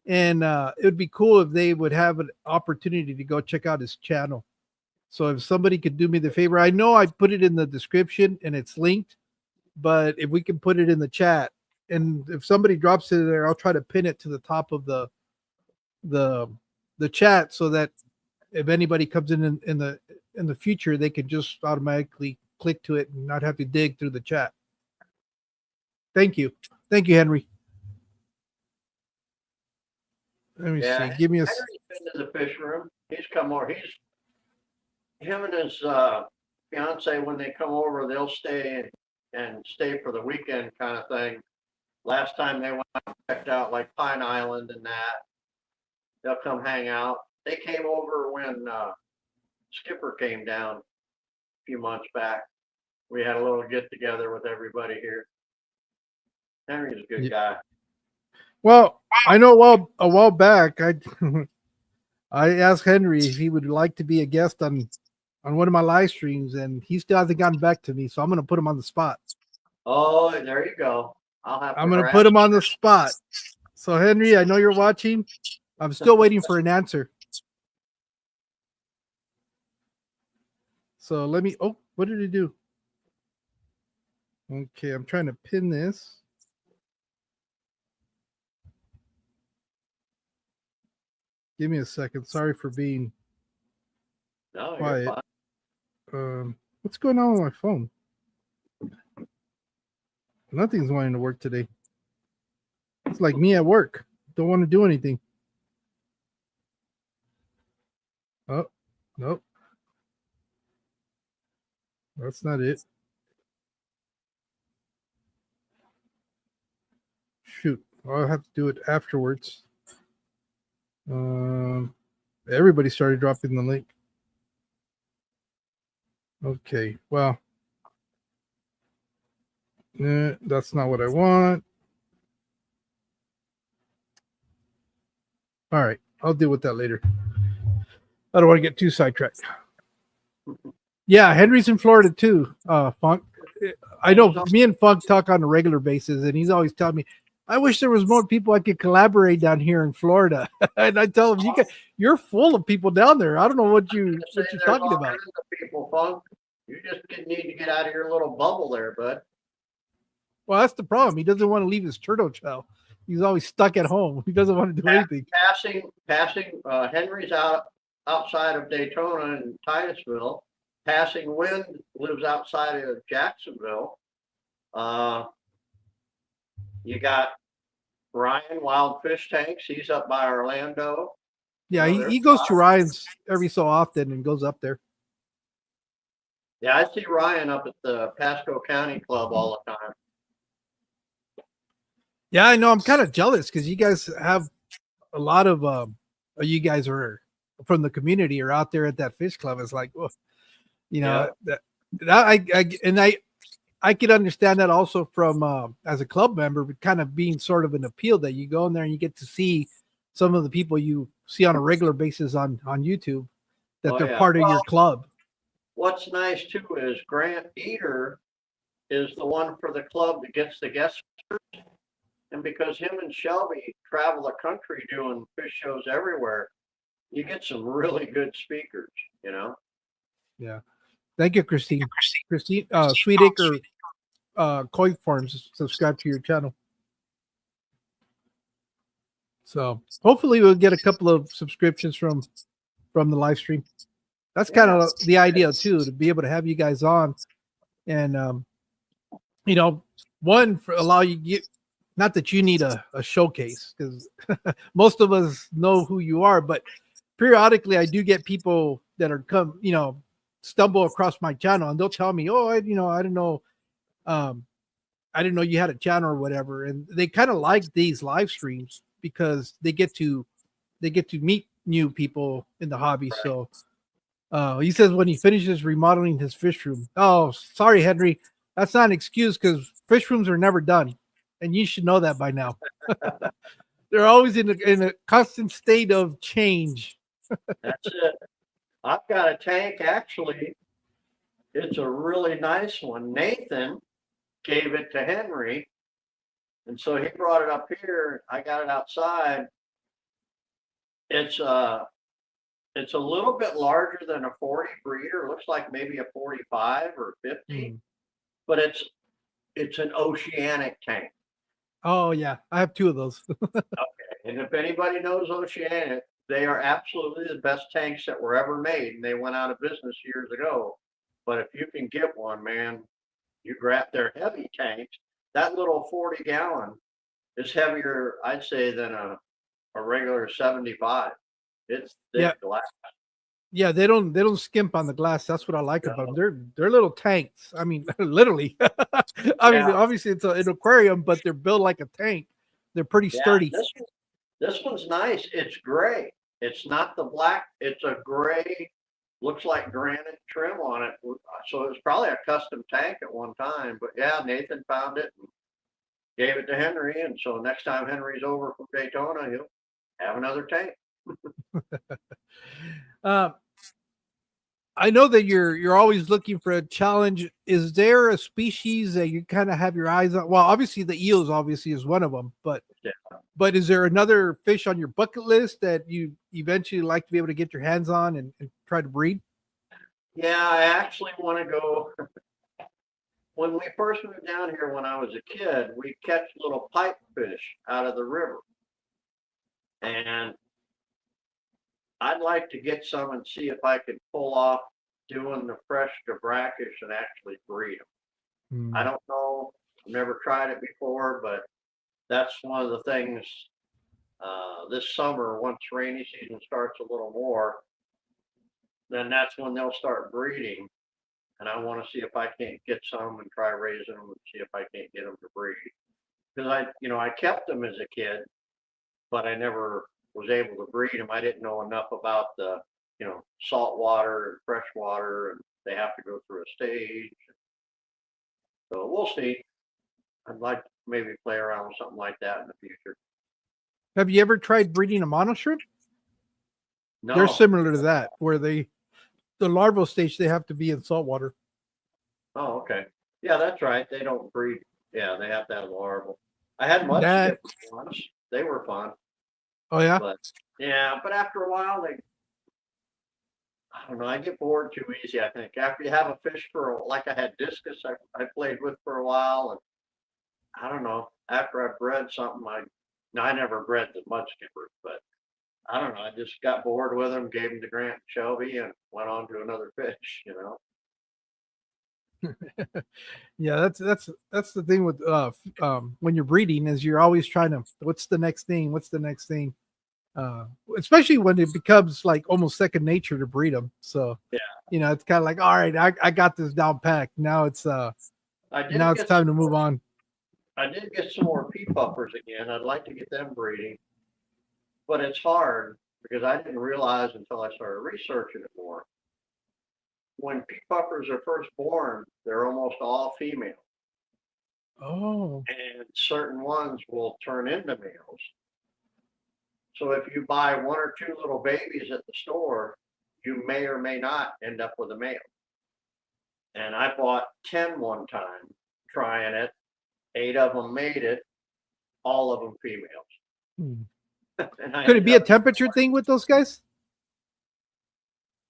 And it would be cool if they would have an opportunity to go check out his channel. So if somebody could do me the favor, I know I put it in the description and it's linked, but if we can put it in the chat, and if somebody drops it there, I'll try to pin it to the top of the chat so that if anybody comes in the future, they can just automatically click to it and not have to dig through the chat. Thank you, Henry. Let me see. Give me a. Henry's been to the fish room. He's come over. Him and his fiance, when they come over, they'll stay and stay for the weekend kind of thing. Last time they went and checked out like Pine Island and that. They'll come hang out. They came over when Skipper came down a few months back. We had a little get together with everybody here. Henry's a good guy. Well, I know a while back, I asked Henry if he would like to be a guest on one of my live streams, and he still hasn't gotten back to me. So I'm going to put him on the spot. Oh, there you go. I'm going to put him on the spot. So Henry, I know you're watching. I'm still waiting for an answer. So let me. Oh, what did he do? Okay, I'm trying to pin this. Give me a second. Sorry for being quiet. What's going on with my phone? Nothing's wanting to work today. It's like me at work. Don't want to do anything. Oh, nope. That's not it. Shoot. I'll have to do it afterwards. Everybody started dropping the link. Okay, well, that's not what I want. All right, I'll deal with that later. I don't want to get too sidetracked. Yeah, Henry's in Florida too. Funk. I know me and Funk talk on a regular basis, and he's always telling me, I wish there was more people I could collaborate down here in Florida. And I tell him, you're full of people down there. I don't know what you're talking about. People, Funk. You just need to get out of your little bubble there, bud. Well, that's the problem. He doesn't want to leave his turtle shell. He's always stuck at home. He doesn't want to do anything. Passing. Henry's outside of Daytona and Titusville. Passing Wind lives outside of Jacksonville. You got Ryan Wild Fish Tanks. He's up by Orlando. Yeah, he goes to Ryan's every so often and goes up there. Yeah, I see Ryan up at the Pasco County Club all the time. Yeah, I know. I'm kind of jealous because you guys have a lot of you guys are from the community or out there at that fish club. It's like, well, you know, I could understand that also from as a club member, but kind of being sort of an appeal that you go in there and you get to see some of the people you see on a regular basis on YouTube that they're part of your club. What's nice too is Grant Eater is the one for the club that gets the guests. And because him and Shelby travel the country doing fish shows everywhere, you get some really good speakers, you know? Yeah. Thank you, Christine. Christine, Sweet Acre Koi Farms, subscribe to your channel. So hopefully we'll get a couple of subscriptions from the live stream. That's kind of the idea too, to be able to have you guys on and you know, one for allow you get, not that you need a showcase because most of us know who you are, but periodically I do get people that are stumble across my channel and they'll tell me, oh, I didn't know you had a channel or whatever. And they kind of like these live streams because they get to meet new people in the hobby. Right. So he says when he finishes remodeling his fish room. Oh, sorry, Henry. That's not an excuse because fish rooms are never done. And you should know that by now. They're always in a constant state of change. That's it. I've got a tank, actually. It's a really nice one. Nathan gave it to Henry. And so he brought it up here. I got it outside. It's it's a little bit larger than a 40 breeder. It looks like maybe a 45 or 50, but it's an oceanic tank. Oh yeah, I have two of those. And if anybody knows Oceanic, they are absolutely the best tanks that were ever made, and they went out of business years ago. But if you can get one, man, you grab their heavy tanks. That little 40-gallon is heavier, I'd say, than a regular 75. It's thick glass. Yeah, they don't skimp on the glass. That's what I like about them. They're little tanks. I mean, literally. I mean, obviously it's an aquarium, but they're built like a tank. They're pretty sturdy. This one's nice. It's gray. It's not the black. It's a gray, looks like granite trim on it. So it was probably a custom tank at one time. But yeah, Nathan found it and gave it to Henry. And so next time Henry's over from Daytona, he'll have another tank. I know that you're always looking for a challenge. Is there a species that you kind of have your eyes on? Well, obviously the eels obviously is one of them, but is there another fish on your bucket list that you eventually like to be able to get your hands on and try to breed? Yeah, I actually want to go. When we first moved down here when I was a kid, we catch little pipefish out of the river. And I'd like to get some and see if I could pull off doing the fresh to brackish and actually breed them. I don't know. I've never tried it before, but that's one of the things this summer, once rainy season starts a little more, then that's when they'll start breeding. And I want to see if I can't get some and try raising them and see if I can't get them to breed. Because I kept them as a kid, but I never was able to breed them. I didn't know enough about the, salt water and fresh water, and they have to go through a stage. So we'll see. I'd like to maybe play around with something like that in the future. Have you ever tried breeding a monoshrimp? No. They're similar to that, where the larval stage, they have to be in salt water. Oh, okay. Yeah, that's right. They don't breed. Yeah, they have to have larval. I had mudskippers once. They were fun. Oh yeah. But after a while, I don't know. I get bored too easy. I think after you have a fish like I had discus, I played with for a while, and I don't know. After I bred something, I never bred the mudskippers, but I don't know. I just got bored with them, gave them to Grant and Shelby, and went on to another fish. Yeah, that's the thing with when you're breeding is you're always trying to what's the next thing, especially when it becomes like almost second nature to breed them. So it's kind of like, all right, I got this down packed. Now it's it's time to move on. I did get some more pea puffers again. I'd like to get them breeding, but it's hard because I didn't realize until I started researching it more. When pea puffers are first born, they're almost all female. Oh. And certain ones will turn into males. So if you buy one or two little babies at the store, you may or may not end up with a male. And I bought 10 one time, trying it. 8 of them made it, all of them females. Could it be a temperature thing with those guys?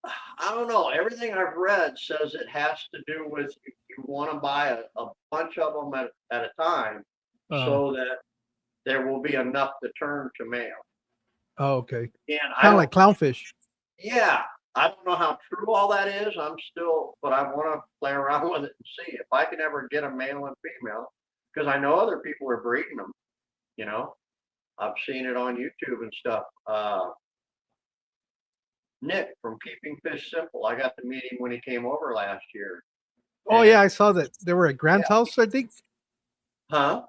I don't know. Everything I've read says it has to do with you want to buy a bunch of them at a time so that there will be enough to turn to male. Oh, okay. And kind of like clownfish. Yeah. I don't know how true all that is. But I want to play around with it and see if I can ever get a male and female, because I know other people are breeding them. I've seen it on YouTube and stuff. Nick from Keeping Fish Simple. I got to meet him when he came over last year. Oh, yeah, I saw that. They were at Grant's house, I think. Huh?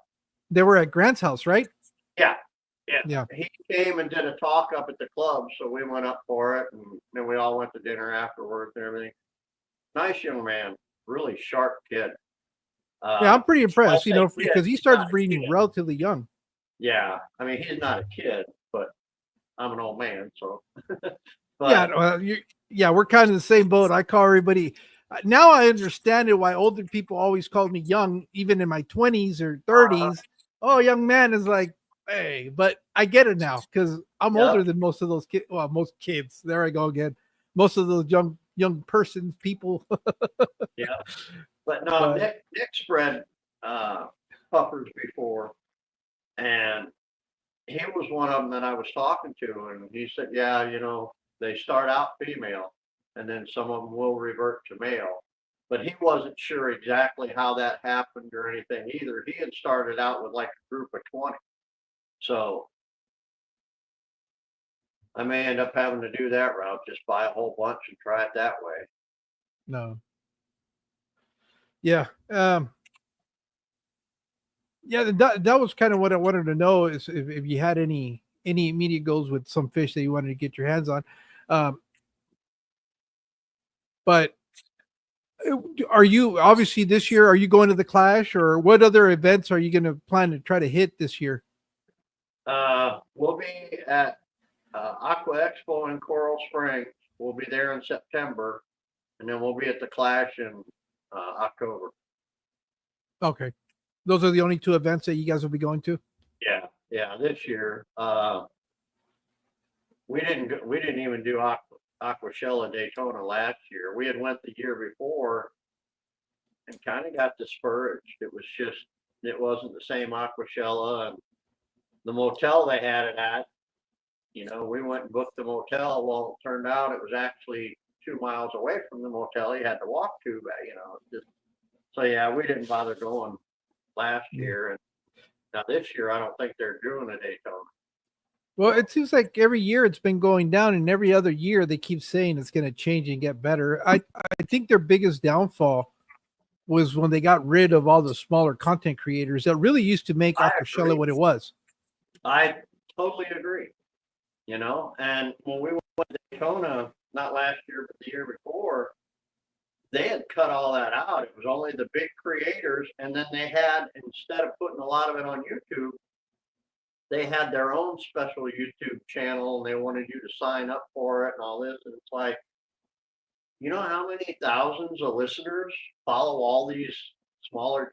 They were at Grant's house, right? Yeah. He came and did a talk up at the club, so we went up for it, and then we all went to dinner afterwards and everything. Nice young man, really sharp kid. Yeah, I'm pretty impressed, because he started breeding relatively young. Yeah, I mean, he's not a kid, but I'm an old man, so. But, we're kind of the same boat. I call everybody. Now I understand it why older people always called me young, even in my 20s or Uh, 30s. Oh, young man is like, hey, but I get it now because I'm older yep, than most of those kids. Well, most kids. There I go again. Most of those young persons, people. yep. But no, But Nick spread uh, puffers before, and he was one of them that I was talking to, and he said, yeah, they start out female, and then some of them will revert to male. But he wasn't sure exactly how that happened or anything either. He had started out with like a group of 20. So I may end up having to do that route, just buy a whole bunch and try it that way. no, yeah, yeah. That was kind of what I wanted to know is if you had any immediate goals with some fish that you wanted to get your hands on. But are you obviously this year? Are you going to the Clash, or what other events are you going to plan to try to hit this year? We'll be at Aqua Expo in Coral Springs. We'll be there in September, and then we'll be at the Clash in October. Okay, those are the only two events that you guys will be going to. Yeah, yeah. This year, we didn't even do Aquashella Daytona last year. We had went the year before and kind of got discouraged. It wasn't the same Aquashella, and the motel they had it at. We went and booked the motel. Well, it turned out it was actually 2 miles away from the motel you had to walk to. So yeah, we didn't bother going last Yeah. year, and now this year I don't think they're doing a Daytona. Well, it seems like every year it's been going down, and every other year they keep saying it's going to change and get better. I think their biggest downfall was when they got rid of all the smaller content creators that really used to make I Aquashella agree. what it was. I totally agree. And when we went to Daytona, not last year but the year before, they had cut all that out. It was only the big creators, and then they had, instead of putting a lot of it on YouTube, they had their own special YouTube channel, and they wanted you to sign up for it and all this. And it's like, how many thousands of listeners follow all these smaller,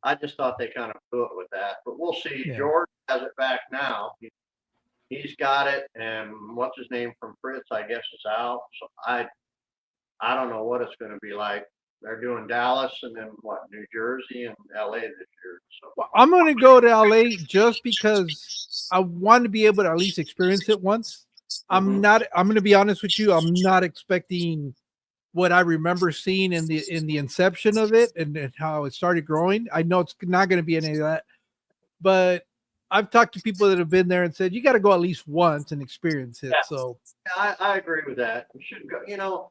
I just thought they kind of blew it with that. But we'll see. Yeah. George has it back now. He's got it, and what's his name from Fritz, I guess, is out. So I don't know what it's going to be like. They're doing Dallas and then what, New Jersey and LA this year. So Well, I'm going to go to LA just because I want to be able to at least experience it once. mhm. I'm going to be honest with you. I'm not expecting what I remember seeing in the inception of it and how it started growing. I know it's not going to be any of that, but I've talked to people that have been there and said you got to go at least once and experience it. Yeah, So I agree with that. We should go.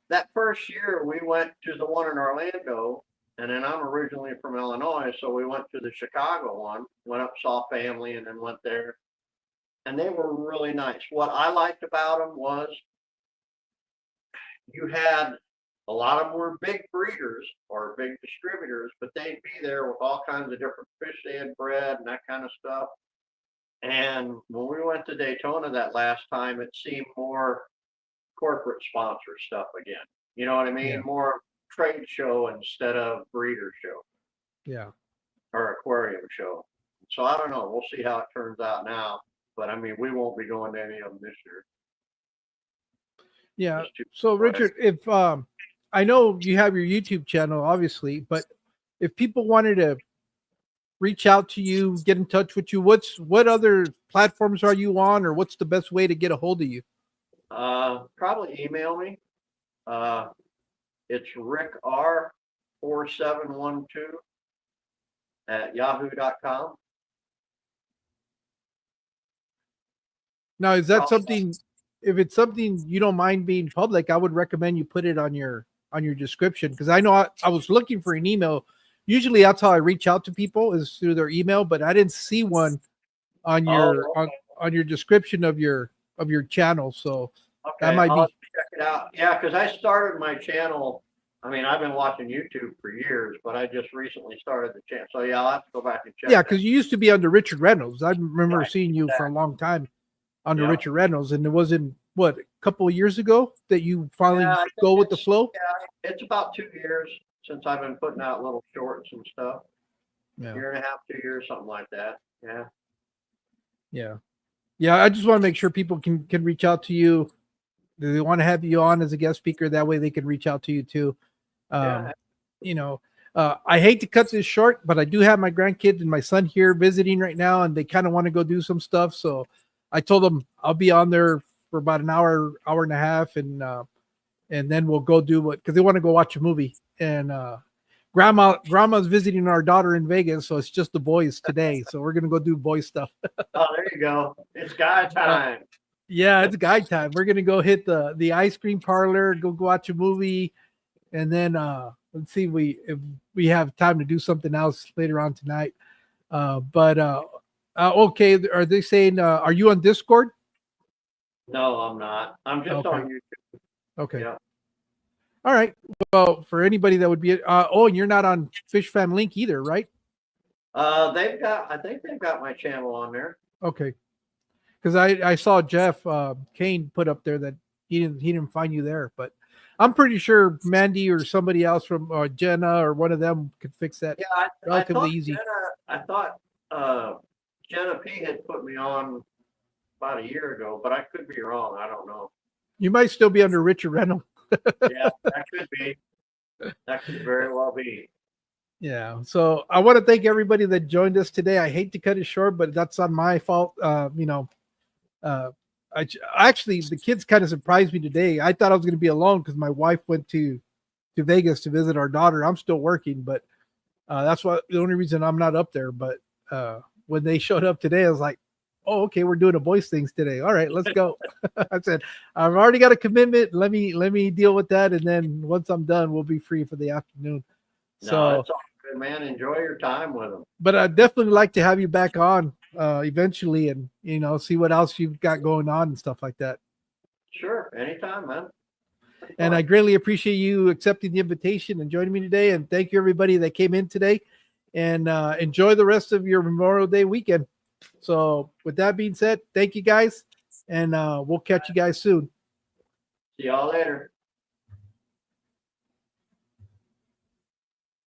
That first year we went to the one in Orlando, and then I'm originally from Illinois, so we went to the Chicago one, went up, saw family, and then went there. And they were really nice. What I liked about them was you had a lot of them were big breeders or big distributors, but they'd be there with all kinds of different fish they had bred and that kind of stuff. And when we went to Daytona that last time, it seemed more corporate sponsor stuff again. You know what I mean? yeah, More trade show instead of breeder show yeah, or aquarium show. So I don't know. We'll see how it turns out now. But I mean, we won't be going to any of them this year. yeah. Just too So far away. Richard, if I know you have your YouTube channel, obviously, but if people wanted to reach out to you, get in touch with you, what other platforms are you on, or what's the best way to get a hold of you? Probably email me. It's Rick R4712 at yahoo.com. Now, is that Probably. something? If it's something you don't mind being public, I would recommend you put it on your description because I know I was looking for an email. Usually, that's how I reach out to people is through their email, but I didn't see one on your Oh, on your description of your channel. So that okay. might I'll have be to check it out. Yeah, because I started my channel. I mean, I've been watching YouTube for years, but I just recently started the channel. So yeah, I'll have to go back and check. yeah, because you used to be under Richard Reynolds. I remember Right, seeing you for a exactly. long time under Yep. Richard Reynolds, and it wasn't what, a couple of years ago that you finally Yeah, I think go with the flow? yeah, it's about 2 years since I've been putting out little shorts and stuff. Yeah. Year and a half, 2 years, something like that. Yeah. Yeah. Yeah. I just want to make sure people can reach out to you. They want to have you on as a guest speaker. That way they can reach out to you too. Yeah. You know, I hate to cut this short, but I do have my grandkids and my son here visiting right now, and they kind of want to go do some stuff. So I told them I'll be on there for about an hour, hour and a half, and then we'll go do what, because they want to go watch a movie. And grandma's visiting our daughter in Vegas, so it's just the boys today. So we're gonna go do boy stuff. Oh, there you go. It's guy time. Yeah, it's guy time. We're gonna go hit the ice cream parlor, go watch a movie, and then let's see if we have time to do something else later on tonight. But okay, are they saying are you on Discord? No, I'm not. I'm just Okay. on YouTube. Okay. Yeah. All right. Well, for anybody that would be oh, and you're not on Fish Fam Link either, right? I think they've got my channel on there. Okay. Because I saw Jeff Kane put up there that he didn't find you there, but I'm pretty sure Mandy or somebody else from Jenna or one of them could fix that. Yeah, Relatively easy. I thought Jenna P had put me on about a year ago, but I could be wrong. I don't know. You might still be under Richard Reynolds. Yeah, that could be. That could very well be. Yeah. So I want to thank everybody that joined us today. I hate to cut it short, but that's on my fault. Actually, the kids kind of surprised me today. I thought I was going to be alone because my wife went to Vegas to visit our daughter. I'm still working, but that's the only reason I'm not up there. But when they showed up today, I was like, oh, okay, we're doing a boys things today. All right, let's go. I said, I've already got a commitment. Let me deal with that. And then once I'm done, we'll be free for the afternoon. No, it's all good, man. Enjoy your time with them. But I'd definitely like to have you back on eventually and, see what else you've got going on and stuff like that. Sure. Anytime, man. And I greatly appreciate you accepting the invitation and joining me today. And thank you, everybody that came in today. And enjoy the rest of your Memorial Day weekend. So with that being said, thank you guys. And we'll catch you guys soon. See y'all later.